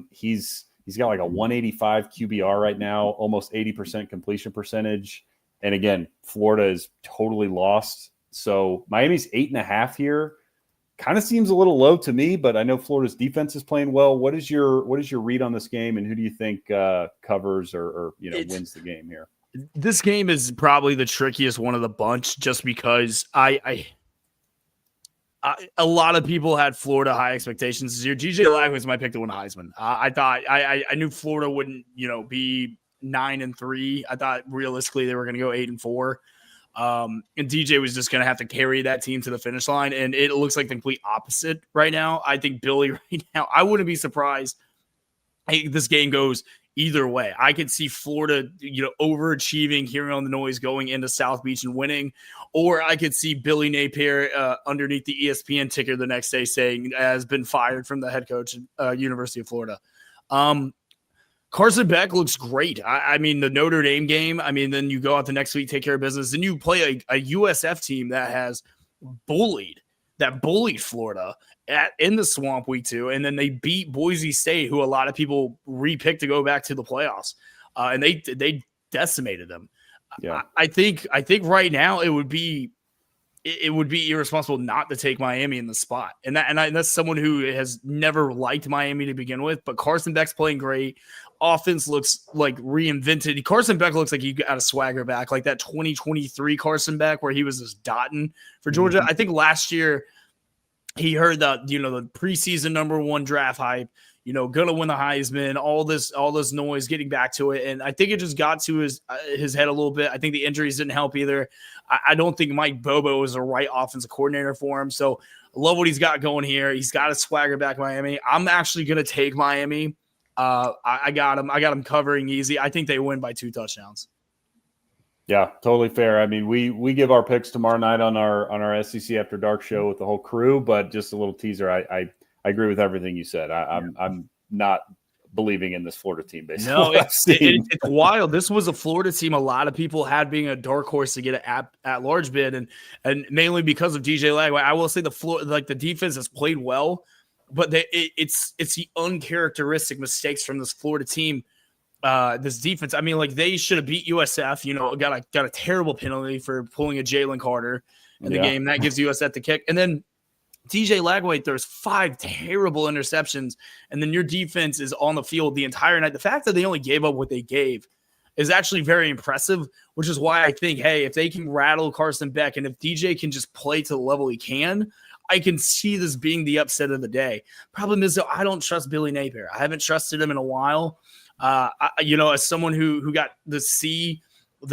He's got like a 185 QBR right now, almost 80% completion percentage. And again, Florida is totally lost. So Miami's 8.5 here. Kind of seems a little low to me, but I know Florida's defense is playing well. What is your read on this game, and who do you think covers or wins the game here? This game is probably the trickiest one of the bunch, just because a lot of people had Florida high expectations this year. DJ Lagway was my pick to win Heisman. I thought I knew Florida wouldn't be 9-3. I thought realistically they were going to go 8-4. And DJ was just going to have to carry that team to the finish line. And it looks like the complete opposite right now. I think Billy right now, I wouldn't be surprised. This game goes either way. I could see Florida, overachieving, hearing on the noise, going into South Beach and winning, or I could see Billy Napier underneath the ESPN ticker the next day saying has been fired from the head coach at University of Florida. Carson Beck looks great. I mean, the Notre Dame game, then you go out the next week, take care of business. Then you play a USF team that has bullied Florida in the Swamp week 2. And then they beat Boise State, who a lot of people repicked to go back to the playoffs. And they decimated them. Yeah. I think right now it would be irresponsible not to take Miami in the spot. And that's someone who has never liked Miami to begin with, but Carson Beck's playing great. Offense looks like reinvented. Carson Beck looks like he got a swagger back, like that 2023 Carson Beck where he was just dotting for Georgia. Mm-hmm. I think last year he heard that, the preseason #1 draft hype, gonna win the Heisman, all this noise, getting back to it. And I think it just got to his head a little bit. I think the injuries didn't help either. I don't think Mike Bobo was the right offensive coordinator for him. So I love what he's got going here. He's got a swagger back Miami. I'm actually going to take Miami. I got him covering easy. I think they win by 2 touchdowns. Yeah, totally fair. I mean, we give our picks tomorrow night on our SEC After Dark show with the whole crew, but just a little teaser. I agree with everything you said. I'm not believing in this Florida team, basically. No, it's wild. This was a Florida team a lot of people had being a dark horse to get an at large bid, and mainly because of DJ Lagway. I will say the defense has played well, but it's the uncharacteristic mistakes from this Florida team. This defense, they should have beat USF. Got a terrible penalty for pulling a Jalen Carter in the game. That gives USF the kick, and then DJ Lagway throws 5 terrible interceptions, and then your defense is on the field the entire night. The fact that they only gave up what they gave is actually very impressive, which is why I think, hey, if they can rattle Carson Beck and if DJ can just play to the level he can, I can see this being the upset of the day. Problem is, though, I don't trust Billy Napier. I haven't trusted him in a while. As someone who got the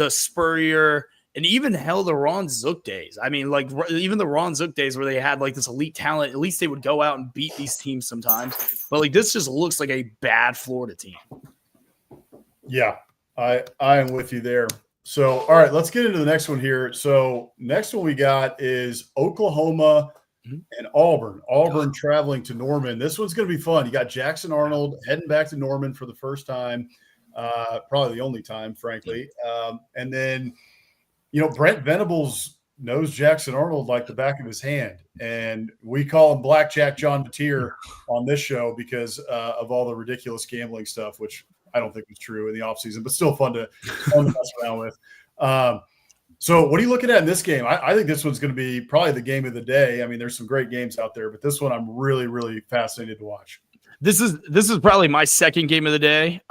Spurrier, and even the Ron Zook days. Even the Ron Zook days where they had this elite talent, at least they would go out and beat these teams sometimes. But this just looks like a bad Florida team. Yeah, I am with you there. So, all right, let's get into the next one here. So, next one we got is Oklahoma and Auburn. Auburn traveling to Norman. This one's going to be fun. You got Jackson Arnold heading back to Norman for the first time, probably the only time, frankly. And then, Brent Venables knows Jackson Arnold like the back of his hand. And we call him Blackjack John Batir on this show because of all the ridiculous gambling stuff, which I don't think was true in the offseason, but still fun to mess around with. So what are you looking at in this game? I think this one's going to be probably the game of the day. There's some great games out there, but this one I'm really, really fascinated to watch. This is probably my second game of the day.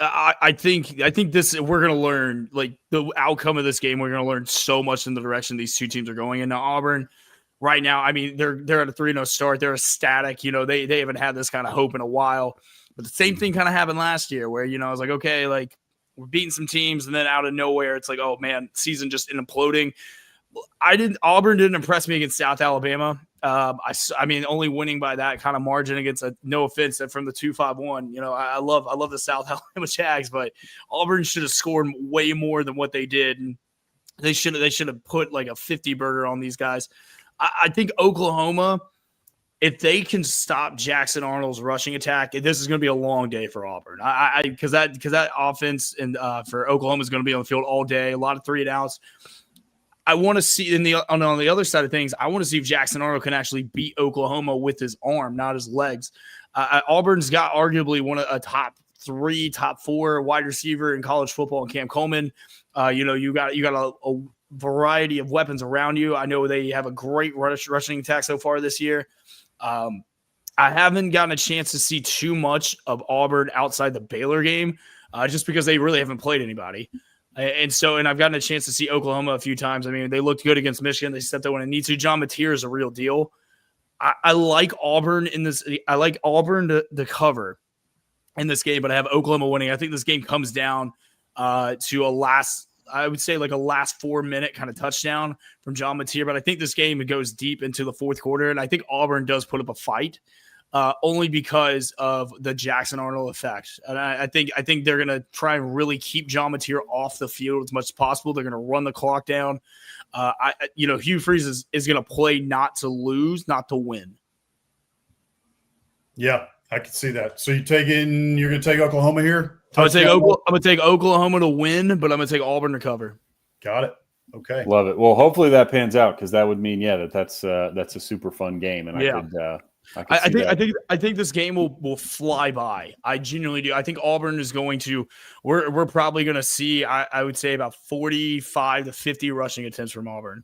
I think this, we're going to learn the outcome of this game. We're going to learn so much in the direction these two teams are going. And Auburn right now, they're at a 3-0 start. They're ecstatic. They haven't had this kind of hope in a while, but the same thing kind of happened last year where, I was like, okay, we're beating some teams. And then out of nowhere, it's like, oh man, season just imploding. Auburn didn't impress me against South Alabama. I mean, only winning by that kind of margin against no offense from the 2-5-1. I love the South Alabama Jags, but Auburn should have scored way more than what they did, and they should have put like a 50 burger on these guys. I think Oklahoma, if they can stop Jackson Arnold's rushing attack, this is going to be a long day for Auburn. Because that offense and for Oklahoma is going to be on the field all day, a lot of 3-and-outs. I want to see on the other side of things, I want to see if Jackson Arnold can actually beat Oklahoma with his arm, not his legs. Auburn's got arguably one of a top 3, top 4 wide receiver in college football in Cam Coleman. You got a variety of weapons around you. I know they have a great rushing attack so far this year. I haven't gotten a chance to see too much of Auburn outside the Baylor game, just because they really haven't played anybody. And I've gotten a chance to see Oklahoma a few times. I mean, they looked good against Michigan. They stepped out when it needs to. John Mateer is a real deal. I like Auburn in this. I like Auburn to cover in this game, but I have Oklahoma winning. I think this game comes down to a last 4-minute kind of touchdown from John Mateer. But I think this game goes deep into the fourth quarter, and I think Auburn does put up a fight. Only because of the Jackson Arnold effect. And I think they're going to try and really keep John Mateer off the field as much as possible. They're going to run the clock down. Hugh Freeze is going to play not to lose, not to win. Yeah, I can see that. So you're going to take Oklahoma here? I'm going to take Oklahoma to win, but I'm going to take Auburn to cover. Got it. Okay. Love it. Well, hopefully that pans out, because that would mean, that's a super fun game. And I think this game will fly by. I genuinely do. I think Auburn is going to. We're probably going to see. I would say about 45 to 50 rushing attempts from Auburn.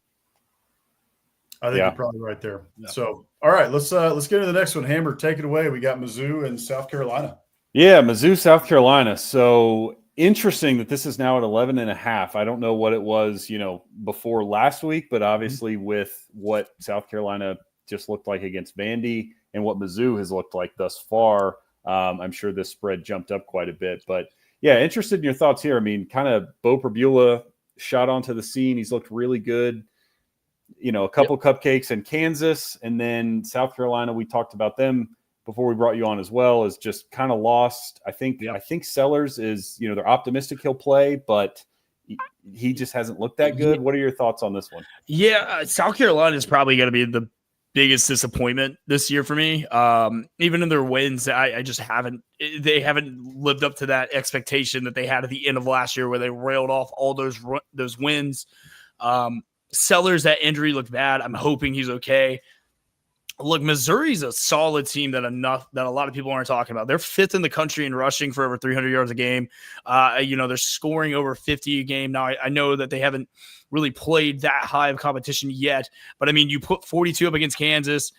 I think you're probably right there. Yeah. So, all right, let's get to the next one. Hammer, take it away. We got Mizzou and South Carolina. Yeah, Mizzou, South Carolina. So interesting that this is now at 11.5. I don't know what it was, before last week, but obviously with what South Carolina just looked like against Vandy and what Mizzou has looked like thus far, I'm sure this spread jumped up quite a bit. But yeah, interested in your thoughts here. I mean, kind of Bo Perbula shot onto the scene. He's looked really good. A couple cupcakes in Kansas, and then South Carolina. We talked about them before we brought you on as well, is just kind of lost. I think Sellers is, they're optimistic he'll play, but he just hasn't looked that good. What are your thoughts on this one? Yeah, South Carolina is probably going to be the biggest disappointment this year for me. Even in their wins, I just haven't lived up to that expectation that they had at the end of last year, where they railed off all those wins. Sellers, that injury looked bad. I'm hoping he's okay. Look, Missouri's a solid team that a lot of people aren't talking about. They're 5th in the country in rushing for over 300 yards a game. They're scoring over 50 a game. Now, I know that they haven't really played that high of competition yet, but I mean, you put 42 up against Kansas.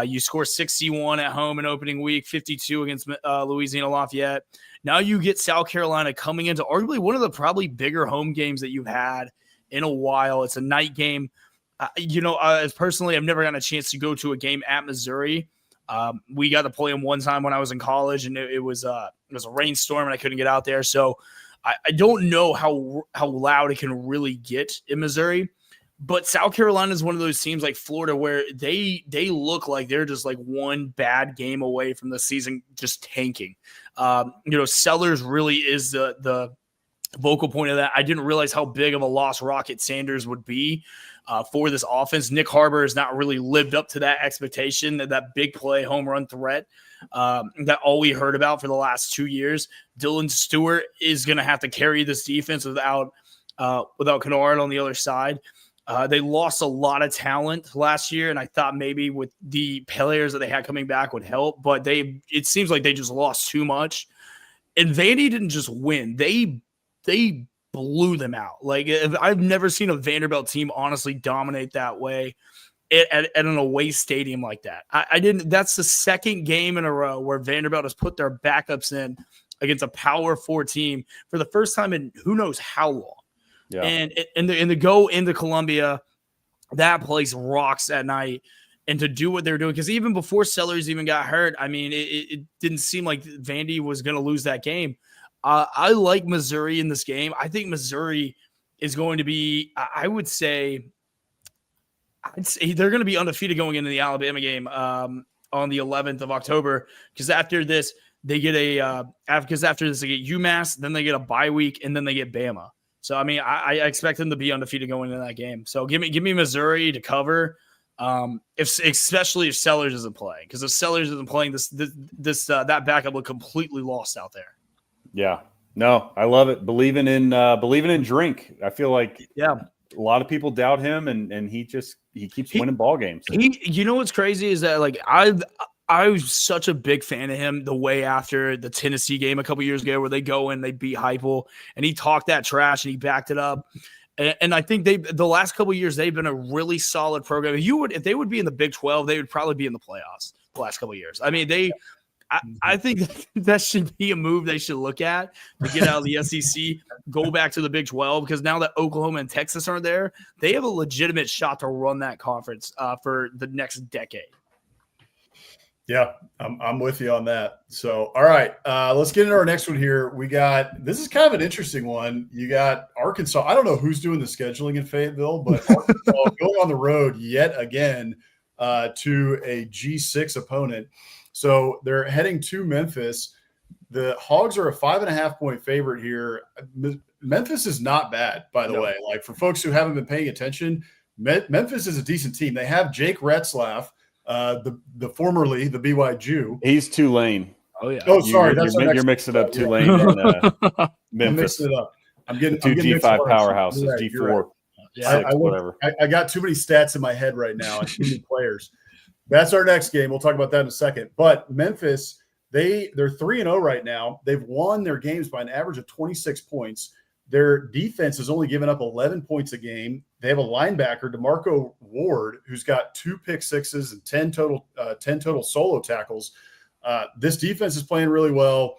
You score 61 at home in opening week, 52 against Louisiana Lafayette. Now you get South Carolina coming into arguably one of the probably bigger home games that you've had in a while. It's a night game. As personally, I've never gotten a chance to go to a game at Missouri. We got to play them one time when I was in college, and it was a rainstorm, and I couldn't get out there. So I don't know how loud it can really get in Missouri. But South Carolina is one of those teams like Florida where they look like they're just like one bad game away from the season just tanking. Sellers really is the vocal point of that. I didn't realize how big of a loss Rocket Sanders would be for this offense. Nick Harbor has not really lived up to that expectation, that big play home run threat that all we heard about for the last 2 years. Dylan Stewart is going to have to carry this defense without Kennard on the other side. They lost a lot of talent last year, and I thought maybe with the players that they had coming back would help, but it seems like they just lost too much. And Vandy didn't just win. They blew them out. Like, I've never seen a Vanderbilt team honestly dominate that way at an away stadium like that. That's the second game in a row where Vanderbilt has put their backups in against a Power 4 team for the first time in who knows how long. Yeah. And to go into Columbia, that place rocks at night. And to do what they're doing, because even before Sellers even got hurt, I mean, it didn't seem like Vandy was going to lose that game. I like Missouri in this game. I think Missouri is going to be, I would say, I'd say they're going to be undefeated going into the Alabama game on the 11th of October, because after this they get they get UMass, then they get a bye week, and then they get Bama. So I mean, I expect them to be undefeated going into that game. So give me Missouri to cover, especially if Sellers isn't playing, because if Sellers isn't playing, that backup look completely lost out there. Yeah, no, I love it. Believing in Drink. I feel like a lot of people doubt him, and he keeps winning ball games. You know what's crazy is that like I was such a big fan of him the way after the Tennessee game a couple years ago, where they go in, they beat Heupel, and he talked that trash and he backed it up. And I think the last couple of years they've been a really solid program. If they would be in the Big 12, they would probably be in the playoffs the last couple of years. I mean, I think that should be a move they should look at to get out of the SEC, go back to the Big 12, because now that Oklahoma and Texas aren't there, they have a legitimate shot to run that conference for the next decade. Yeah, I'm with you on that. So, all right, let's get into our next one here. This is kind of an interesting one. You got Arkansas. I don't know who's doing the scheduling in Fayetteville, but Arkansas going on the road yet again to a G6 opponent. So they're heading to Memphis. The Hogs are a 5.5-point favorite here. Memphis is not bad, by the way. Like, for folks who haven't been paying attention, Memphis is a decent team. They have Jake Retzlaff, the formerly the BY Jew. He's Tulane. Oh yeah. Oh, sorry, you're mixing up Tulane and Memphis. I'm mixing it up. I'm getting two G5 powerhouses, right, G4. right. Yeah, whatever. I got too many stats in my head right now and too many players. That's our next game. We'll talk about that in a second. But Memphis, they're 3-0 right now. They've won their games by an average of 26 points. Their defense has only given up 11 points a game. They have a linebacker, DeMarco Ward, who's got 2 pick sixes and 10 total solo tackles. This defense is playing really well.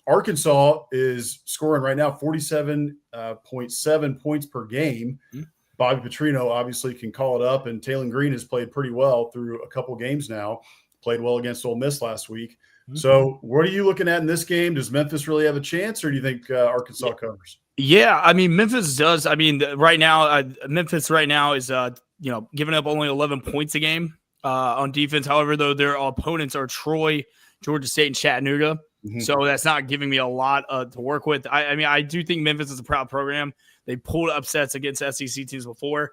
Arkansas is scoring right now 47.7 points per game. Mm-hmm. Bobby Petrino obviously can call it up, and Taylor Green has played pretty well through a couple games now. Played well against Ole Miss last week. Mm-hmm. So what are you looking at in this game? Does Memphis really have a chance, or do you think Arkansas covers? Yeah, I mean, Memphis does. I mean, right now, Memphis right now is, giving up only 11 points a game on defense. However, though, their opponents are Troy, Georgia State, and Chattanooga. Mm-hmm. So that's not giving me a lot to work with. I mean, I do think Memphis is a proud program. They pulled upsets against SEC teams before.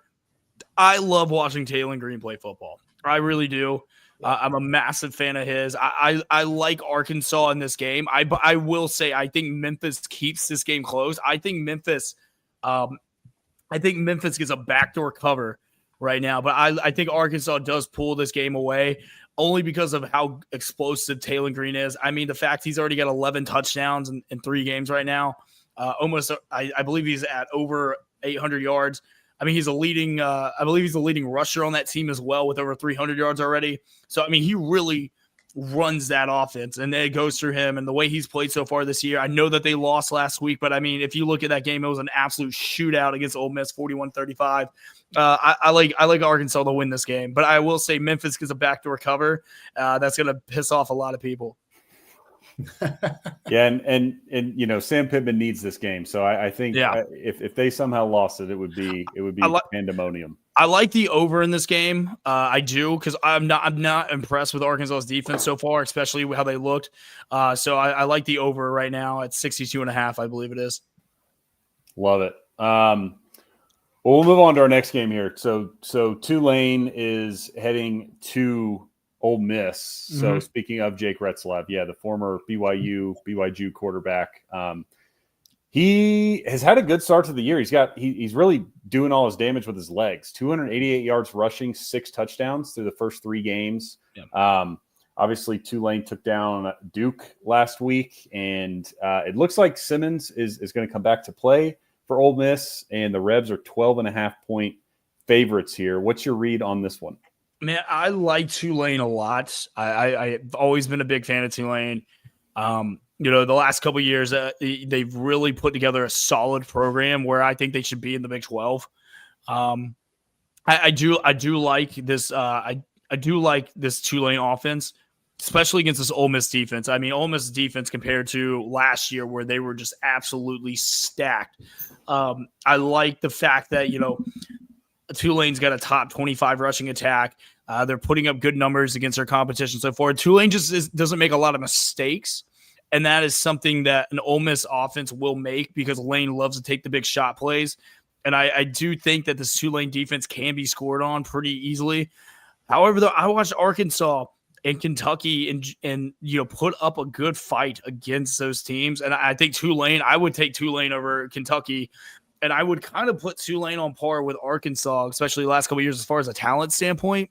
I love watching Taylor Green play football. I really do. I'm a massive fan of his. I like Arkansas in this game. I will say I think Memphis keeps this game close. I think Memphis gets a backdoor cover right now, but I think Arkansas does pull this game away only because of how explosive Taylor Green is. I mean, the fact he's already got 11 touchdowns in 3 games right now. I believe he's at over 800 yards. I mean, he's I believe he's the leading rusher on that team as well with over 300 yards already. So, I mean, he really runs that offense, and it goes through him and the way he's played so far this year. I know that they lost last week, but I mean, if you look at that game, it was an absolute shootout against Ole Miss, 41-35. I like Arkansas to win this game, but I will say Memphis gets a backdoor cover. That's going to piss off a lot of people. Yeah, and Sam Pittman needs this game, so I think if they somehow lost it, it would be pandemonium. I like the over in this game. I do, because I'm not impressed with Arkansas's defense so far, especially how they looked. So I like the over right now at 62.5. I believe it is. Love it. Well, we'll move on to our next game here. So Tulane is heading to Ole Miss. So speaking of Jake Retzlaff, the former BYU quarterback, he has had a good start to the year. He's really doing all his damage with his legs. 288 yards rushing, 6 touchdowns through the first 3 games. Yeah. Obviously, Tulane took down Duke last week, and it looks like Simmons is going to come back to play for Ole Miss, and the Rebs are 12.5-point favorites here. What's your read on this one? Man, I like Tulane a lot. I've always been a big fan of Tulane. The last couple of years, they've really put together a solid program where I think they should be in the Big 12. I do like this. I do like this Tulane offense, especially against this Ole Miss defense. I mean, Ole Miss defense compared to last year where they were just absolutely stacked. I like the fact that Tulane's got a top 25 rushing attack. They're putting up good numbers against their competition so far. Tulane just doesn't make a lot of mistakes, and that is something that an Ole Miss offense will make because Lane loves to take the big shot plays. And I do think that this Tulane defense can be scored on pretty easily. However, though, I watched Arkansas and Kentucky and put up a good fight against those teams. And I think I would take Tulane over Kentucky. And I would kind of put Tulane on par with Arkansas, especially the last couple of years as far as a talent standpoint.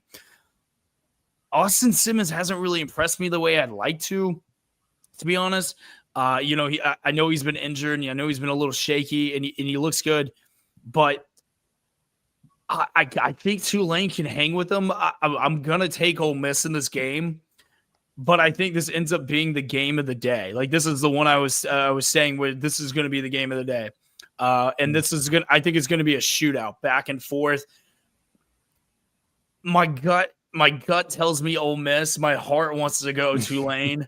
Austin Simmons hasn't really impressed me the way I'd like to be honest. I know he's been injured, and I know he's been a little shaky, and he looks good. But I think Tulane can hang with them. I'm going to take Ole Miss in this game, but I think this ends up being the game of the day. Like, this is the one I was saying where this is going to be the game of the day. And this is I think it's going to be a shootout back and forth. My gut tells me Ole Miss. My heart wants to go Tulane.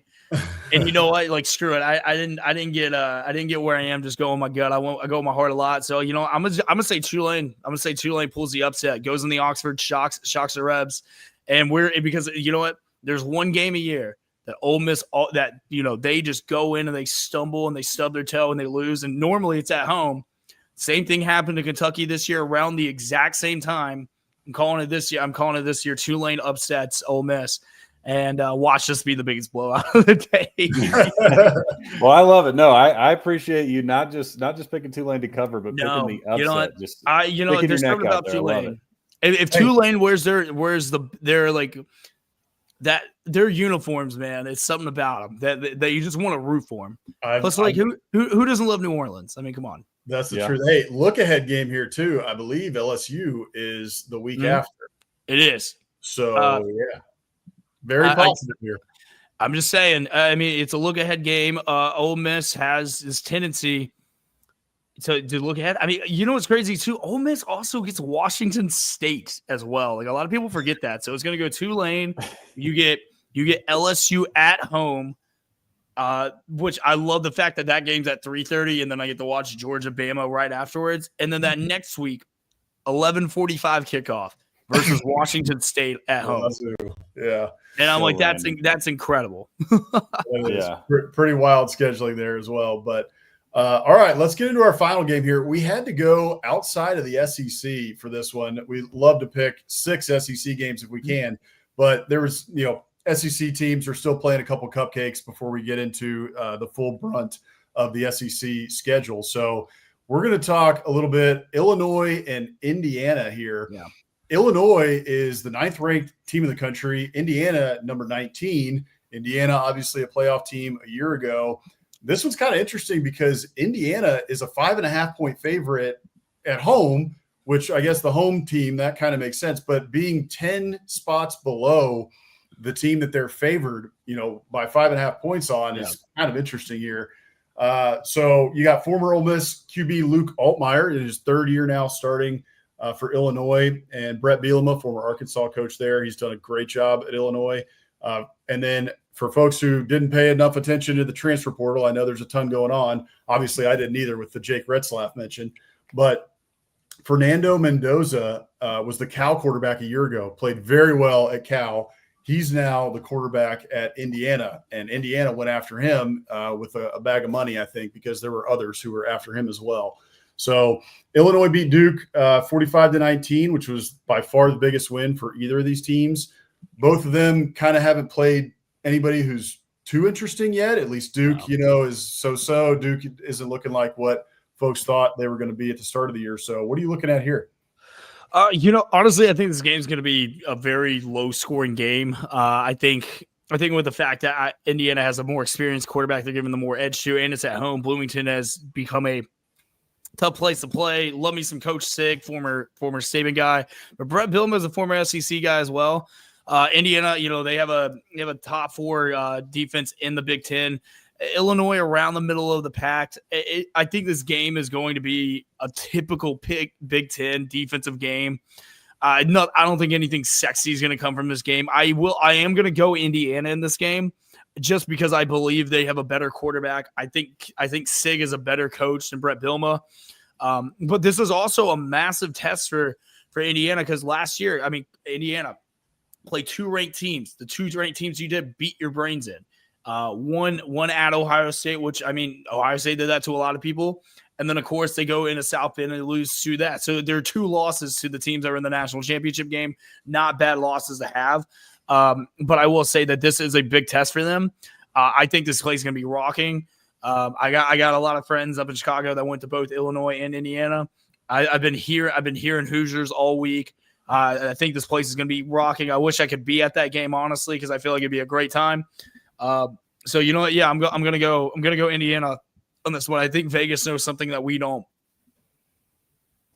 And you know what? Like, screw it. I didn't get where I am just going my gut. I go with my heart a lot. So, I'm gonna say Tulane. I'm gonna say Tulane pulls the upset, goes in the Oxford, shocks the Rebs. And because you know what? There's one game a year that Ole Miss they just go in and they stumble and they stub their toe and they lose. And normally it's at home. Same thing happened to Kentucky this year around the exact same time. I'm calling it this year. Tulane upsets Ole Miss. And watch this be the biggest blowout of the day. Well, I love it. No, I appreciate you not just picking Tulane to cover, but picking the upset. You know what? Just there's something about Tulane. If Tulane wears their like that their uniforms, man, it's something about them that you just want to root for them. Plus, who doesn't love New Orleans? I mean, come on. That's the truth. Hey, look ahead game here too. I believe LSU is the week after. It is. So yeah. Very positive here. I'm just saying. I mean, it's a look-ahead game. Ole Miss has this tendency to look ahead. I mean, you know what's crazy too? Ole Miss also gets Washington State as well. Like, a lot of people forget that. So it's going to go Tulane. You get LSU at home, which I love the fact that game's at 3:30, and then I get to watch Georgia Bama right afterwards. And then that next week, 11:45 kickoff versus Washington State at home. Yeah. And I'm like, that's incredible. Yeah. Pretty wild scheduling there as well. But all right, let's get into our final game here. We had to go outside of the SEC for this one. We love to pick 6 SEC games if we can, but there was, SEC teams are still playing a couple cupcakes before we get into the full brunt of the SEC schedule. So we're going to talk a little bit Illinois and Indiana here. Yeah. Illinois is the 9th ranked team in the country. Indiana, number 19. Indiana, obviously a playoff team a year ago. This one's kind of interesting because Indiana is a 5.5-point favorite at home, which I guess the home team, that kind of makes sense. But being 10 spots below the team that they're favored, by 5.5 points on is kind of interesting here. So you got former Ole Miss QB Luke Altmaier in his 3rd year now starting for Illinois, and Brett Bielema, former Arkansas coach there. He's done a great job at Illinois. And then for folks who didn't pay enough attention to the transfer portal, I know there's a ton going on. Obviously, I didn't either with the Jake Retzlaff mention. But Fernando Mendoza was the Cal quarterback a year ago, played very well at Cal. He's now the quarterback at Indiana, and Indiana went after him with a bag of money, I think, because there were others who were after him as well. So Illinois beat Duke 45-19, which was by far the biggest win for either of these teams. Both of them kind of haven't played anybody who's too interesting yet. At least Duke, is so-so. Duke isn't looking like what folks thought they were going to be at the start of the year. So what are you looking at here? Honestly, I think this game is going to be a very low-scoring game. I think with the fact that Indiana has a more experienced quarterback, they're giving them more edge to, and it's at home. Bloomington has become a tough place to play. Love me some Coach Sig, former Saban guy, but Brett Bielema is a former SEC guy as well. Indiana, they have a top 4 defense in the Big Ten. Illinois around the middle of the pack. I think this game is going to be a typical Big Ten defensive game. I don't think anything sexy is going to come from this game. I am going to go Indiana in this game just because I believe they have a better quarterback. I think Sig is a better coach than Brett Bielema. But this is also a massive test for for Indiana, because last year, I mean, Indiana played 2 ranked teams. The 2 ranked teams you did beat your brains in. One at Ohio State, which, I mean, Ohio State did that to a lot of people. And then, of course, they go into South Bend and lose to that. So there are 2 losses to the teams that were in the national championship game. Not bad losses to have. But I will say that this is a big test for them. I think this place is going to be rocking. I got a lot of friends up in Chicago that went to both Illinois and Indiana. I've been hearing Hoosiers all week. I think this place is going to be rocking. I wish I could be at that game, honestly, because I feel like it'd be a great time. So you know what? Yeah, I'm gonna go Indiana on this one. I think Vegas knows something that we don't.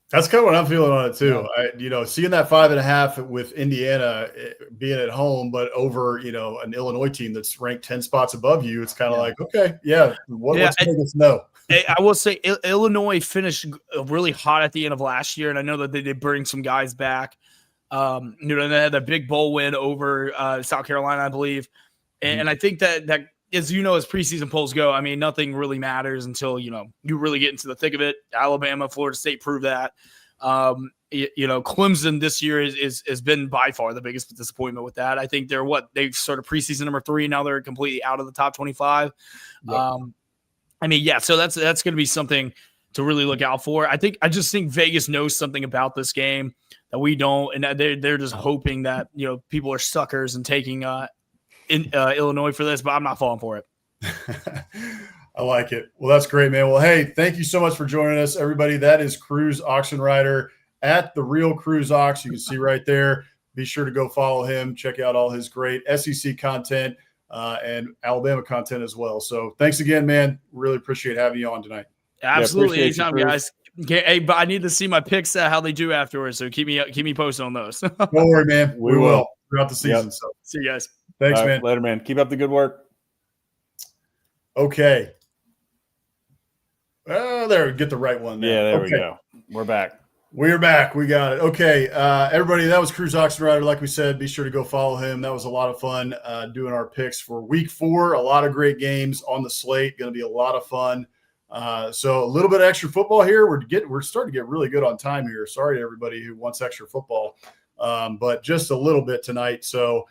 That's kind of what I'm feeling on it too. Yeah. Seeing that 5.5 with Indiana being at home, but over, an Illinois team that's ranked 10 spots above you, it's kind of like, okay, yeah. What's Vegas know? I will say Illinois finished really hot at the end of last year, and I know that they did bring some guys back. They had a big bowl win over South Carolina, I believe, and I think that as as preseason polls go, I mean, nothing really matters until you really get into the thick of it. Alabama, Florida State prove that. Clemson this year has been by far the biggest disappointment with that. I think they've started preseason number 3. Now they're completely out of the top 25. Yep. So that's going to be something to really look out for. I just think Vegas knows something about this game that we don't, and that they're just hoping that people are suckers and taking Illinois for this, but I'm not falling for it. I like it. Well, that's great, man. Well, hey, thank you so much for joining us, everybody. That is CRUZ OXENREIDER at the Real CRUZ Ox. You can see right there. Be sure to go follow him. Check out all his great SEC content and Alabama content as well. So thanks again, man. Really appreciate having you on tonight. Absolutely. Anytime, guys. Okay, hey, but I need to see my picks, how they do afterwards. So keep me posted on those. Don't worry, man. We will throughout the season. Yep. So see you guys. Thanks, man. Later, man. Keep up the good work. Okay. There, get the right one. Yeah, there we go. We're back. We're back. We got it. Okay, everybody, that was CRUZ OXENREIDER. Like we said, be sure to go follow him. That was a lot of fun doing our picks for week 4. A lot of great games on the slate. Going to be a lot of fun. So a little bit of extra football here. We're starting to get really good on time here. Sorry to everybody who wants extra football, but just a little bit tonight. So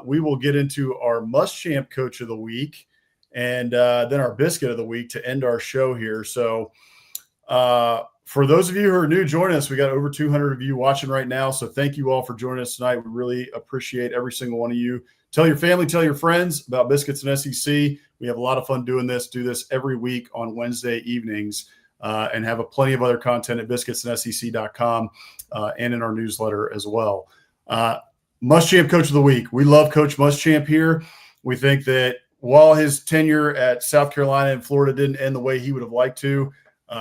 we will get into our must-champ coach of the week and then our biscuit of the week to end our show here. So for those of you who are new joining us, we got over 200 of you watching right now. So thank you all for joining us tonight. We really appreciate every single one of you. Tell your family, tell your friends about Biscuits and SEC. We have a lot of fun doing this. Do this every week on Wednesday evenings and have plenty of other content at biscuitsandsec.com and in our newsletter as well. Must-champ coach of the week. We love Coach Muschamp here. We think that while his tenure at South Carolina and Florida didn't end the way he would have liked to,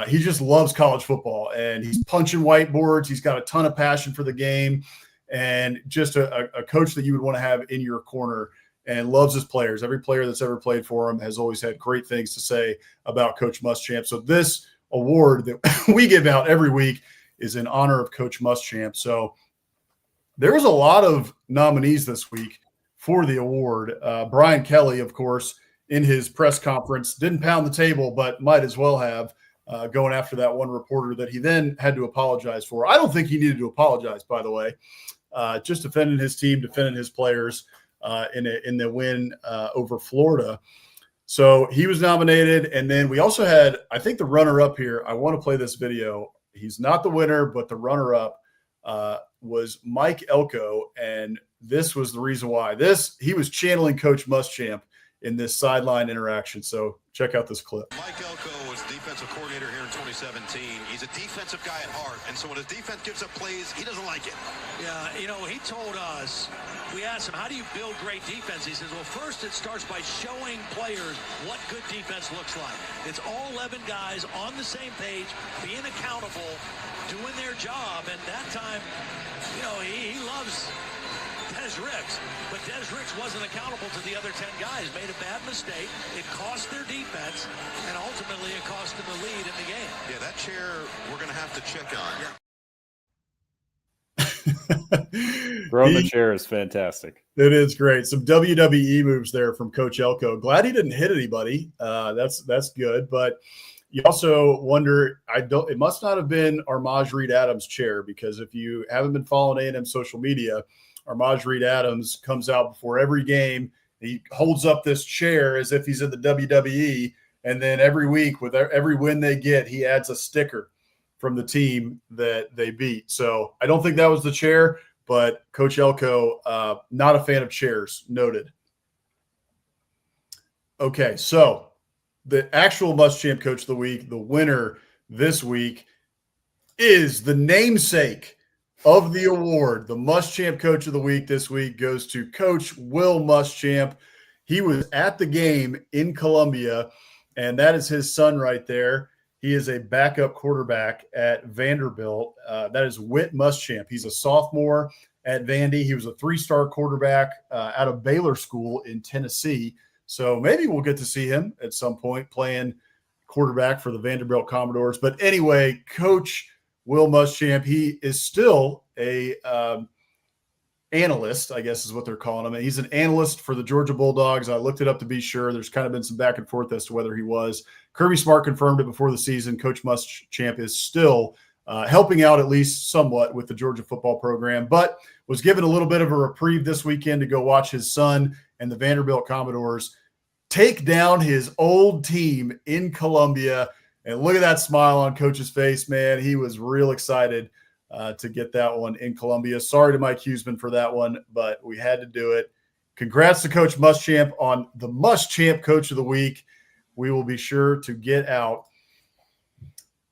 he just loves college football, and he's punching whiteboards. He's got a ton of passion for the game, and just a coach that you would want to have in your corner, and loves his players. Every player that's ever played for him has always had great things to say about Coach Muschamp. So this award that we give out every week is in honor of Coach Muschamp. So there's a lot of nominees this week for the award. Brian Kelly, of course, in his press conference, didn't pound the table, but might as well have, going after that one reporter that he then had to apologize for. I don't think he needed to apologize, by the way. Just defending his team, defending his players in the win over Florida. So he was nominated. And then we also had, I think, the runner-up here. I want to play this video. He's not the winner, but the runner-up was Mike Elko. And this was the reason why. He was channeling Coach Muschamp in this sideline interaction. So check out this clip. Mike Elko was defensive coordinator here in 2017. He's a defensive guy at heart, and so when his defense gives up plays, he doesn't like it. Yeah, he told us, we asked him, how do you build great defense? He says, well, first it starts by showing players what good defense looks like. It's all 11 guys on the same page, being accountable, doing their job, and that time, he loves Des Ricks, but Des Ricks wasn't accountable to the other 10 guys, made a bad mistake. It cost their defense, and ultimately it cost them the lead in the game. Yeah, that chair we're going to have to check on. Throwing the chair is fantastic. It is great. Some WWE moves there from Coach Elko. Glad he didn't hit anybody. That's good. But You also wonder, it must not have been Armaj Reed Adams' chair, because if you haven't been following A&M social media, Armaj Reed Adams comes out before every game. He holds up this chair as if he's in the WWE. And then every week, with every win they get, he adds a sticker from the team that they beat. So I don't think that was the chair, but Coach Elko, not a fan of chairs, noted. Okay, so the actual Muschamp Coach of the Week, the winner this week, is the namesake of the award. The Muschamp Coach of the Week this week goes to Coach Will Muschamp. He was at the game in Columbia, and that is his son right there. He is a backup quarterback at Vanderbilt. That is Whit Muschamp. He's a sophomore at Vandy. He was a 3-star quarterback out of Baylor School in Tennessee. So maybe we'll get to see him at some point playing quarterback for the Vanderbilt Commodores. But anyway, Coach Will Muschamp, he is still a analyst, I guess is what they're calling him. And he's an analyst for the Georgia Bulldogs. I looked it up to be sure. There's kind of been some back and forth as to whether he was. Kirby Smart confirmed it before the season. Coach Muschamp is still helping out at least somewhat with the Georgia football program, but was given a little bit of a reprieve this weekend to go watch his son and the Vanderbilt Commodores take down his old team in Columbia. And look at that smile on Coach's face, man. He was real excited to get that one in Columbia. Sorry to Mike Huseman for that one, but we had to do it. Congrats to Coach Muschamp on the Muschamp Coach of the Week. We will be sure to get out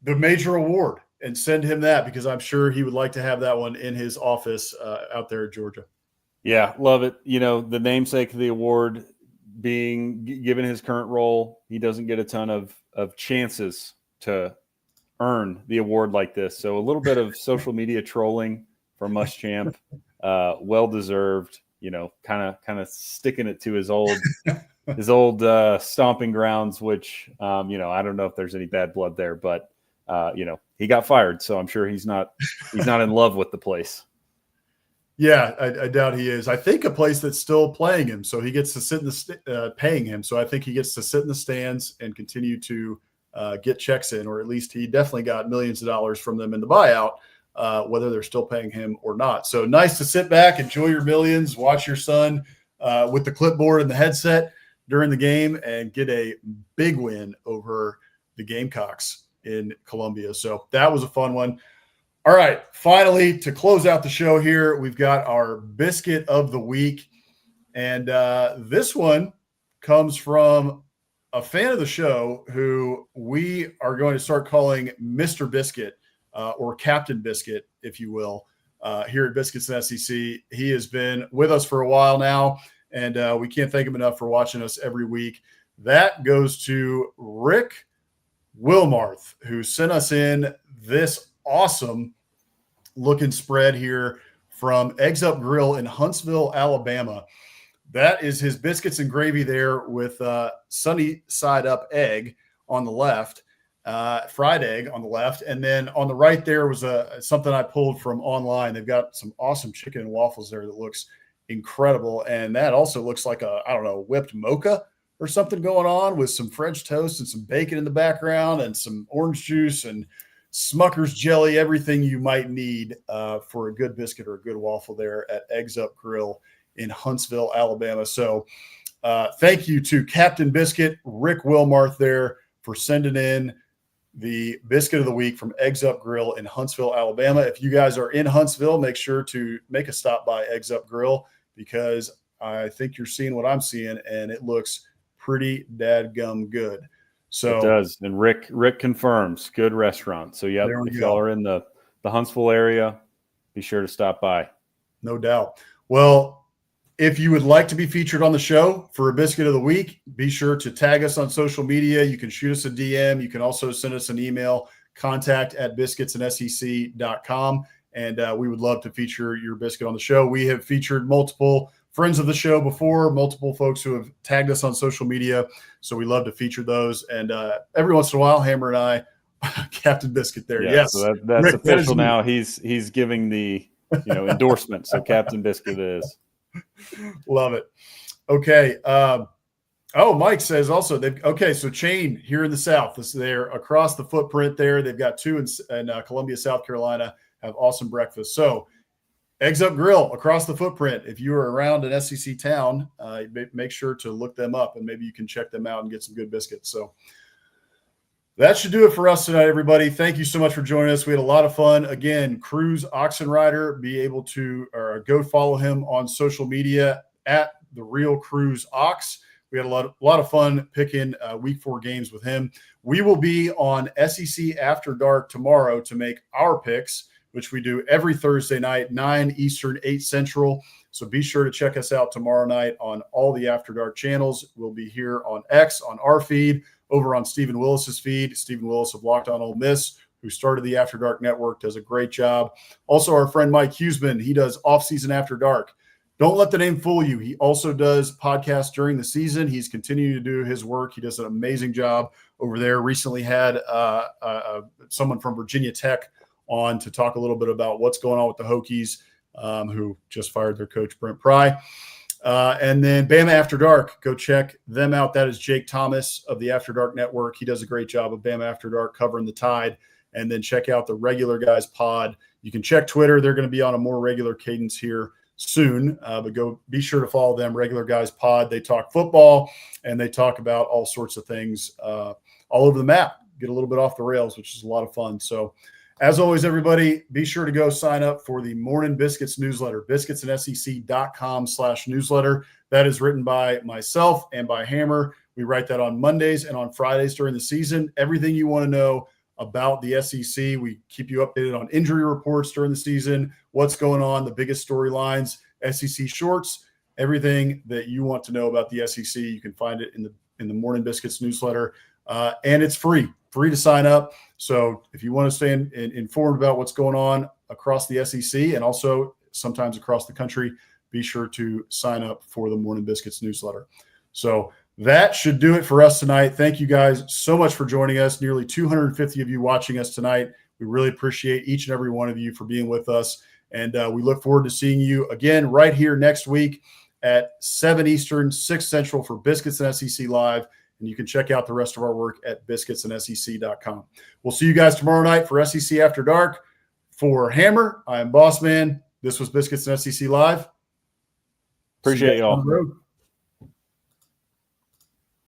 the major award and send him that, because I'm sure he would like to have that one in his office out there at Georgia. Yeah, love it. You know, the namesake of the award being given his current role, he doesn't get a ton of chances to earn the award like this. So a little bit of social media trolling for Muschamp, well-deserved, you know, kind of sticking it to his old stomping grounds, which, you know, I don't know if there's any bad blood there, but, you know, he got fired. So I'm sure he's not in love with the place. Yeah, I doubt he is. I think a place that's still playing him, so he gets to sit in the paying him. So I think he gets to sit in the stands and continue to get checks in, or at least he definitely got millions of dollars from them in the buyout, whether they're still paying him or not. So nice to sit back, enjoy your millions, watch your son with the clipboard and the headset during the game, and get a big win over the Gamecocks in Columbia. So that was a fun one. All right, finally, to close out the show here, we've got our Biscuit of the Week. And this one comes from a fan of the show who we are going to start calling Mr. Biscuit, or Captain Biscuit, if you will, here at Biscuits SEC. He has been with us for a while now, and we can't thank him enough for watching us every week. That goes to Rick Wilmarth, who sent us in this awesome looking spread here from Eggs Up Grill in Huntsville, Alabama. That is his biscuits and gravy there with sunny side up egg on the left, fried egg on the left. And then on the right there was something I pulled from online. They've got some awesome chicken and waffles there that looks incredible. And that also looks like whipped mocha or something going on with some French toast and some bacon in the background and some orange juice and Smucker's jelly, everything you might need for a good biscuit or a good waffle there at Eggs Up Grill in Huntsville, Alabama. So thank you to Captain Biscuit, Rick Wilmarth there, for sending in the Biscuit of the Week from Eggs Up Grill in Huntsville, Alabama. If you guys are in Huntsville, make sure to make a stop by Eggs Up Grill, because I think you're seeing what I'm seeing, and it looks pretty dadgum good. So it does. And Rick confirms, good restaurant. So yeah, if y'all are in the Huntsville area, be sure to stop by. No doubt. Well, if you would like to be featured on the show for a Biscuit of the Week, be sure to tag us on social media. You can shoot us a DM. You can also send us an email, contact@biscuitsandsec.com. And we would love to feature your biscuit on the show. We have featured multiple friends of the show before, multiple folks who have tagged us on social media. So we love to feature those. And every once in a while, Hammer and I, Captain Biscuit there. Yeah, yes. So that's Rick, official now. He's giving the endorsement. So Captain Biscuit is. Love it. Okay. Oh, Mike says also okay. So Chain here in the South, they're across the footprint there. They've got two in Columbia, South Carolina, have awesome breakfast. So Eggs Up Grill across the footprint. If you are around an SEC town, make sure to look them up and maybe you can check them out and get some good biscuits. So that should do it for us tonight, everybody. Thank you so much for joining us. We had a lot of fun. Again, CRUZ OXENREIDER, be able to go follow him on social media at The Real CRUZ Ox. We had a lot of fun picking week 4 games with him. We will be on SEC After Dark tomorrow to make our picks, which we do every Thursday night, 9 Eastern, 8 Central. So be sure to check us out tomorrow night on all the After Dark channels. We'll be here on X, on our feed, over on Stephen Willis's feed. Stephen Willis of Locked On Ole Miss, who started the After Dark Network, does a great job. Also, our friend Mike Huseman, he does Off-Season After Dark. Don't let the name fool you. He also does podcasts during the season. He's continuing to do his work. He does an amazing job over there. Recently had someone from Virginia Tech on to talk a little bit about what's going on with the Hokies, who just fired their coach, Brent Pry. And then Bama After Dark, go check them out. That is Jake Thomas of the After Dark Network. He does a great job of Bama After Dark covering the Tide. And then check out the Regular Guys pod. You can check Twitter. They're going to be on a more regular cadence here soon, but go be sure to follow them. Regular Guys pod. They talk football and they talk about all sorts of things all over the map. Get a little bit off the rails, which is a lot of fun. So as always, everybody, be sure to go sign up for the Morning Biscuits newsletter, biscuitsandsec.com/newsletter. That is written by myself and by Hammer. We write that on Mondays and on Fridays during the season. Everything you want to know about the SEC. We keep you updated on injury reports during the season, what's going on, the biggest storylines, SEC shorts, everything that you want to know about the SEC. You can find it in the Morning Biscuits newsletter, and it's free to sign up. So if you want to stay informed about what's going on across the SEC and also sometimes across the country, be sure to sign up for the Morning Biscuits newsletter. So that should do it for us tonight. Thank you guys so much for joining us. Nearly 250 of you watching us tonight. We really appreciate each and every one of you for being with us. And we look forward to seeing you again right here next week at 7 Eastern, 6 Central for Biscuits and SEC Live. And you can check out the rest of our work at biscuitsandsec.com. We'll see you guys tomorrow night for SEC After Dark. For Hammer, I am Boss Man. This was Biscuits and SEC Live. Appreciate y'all.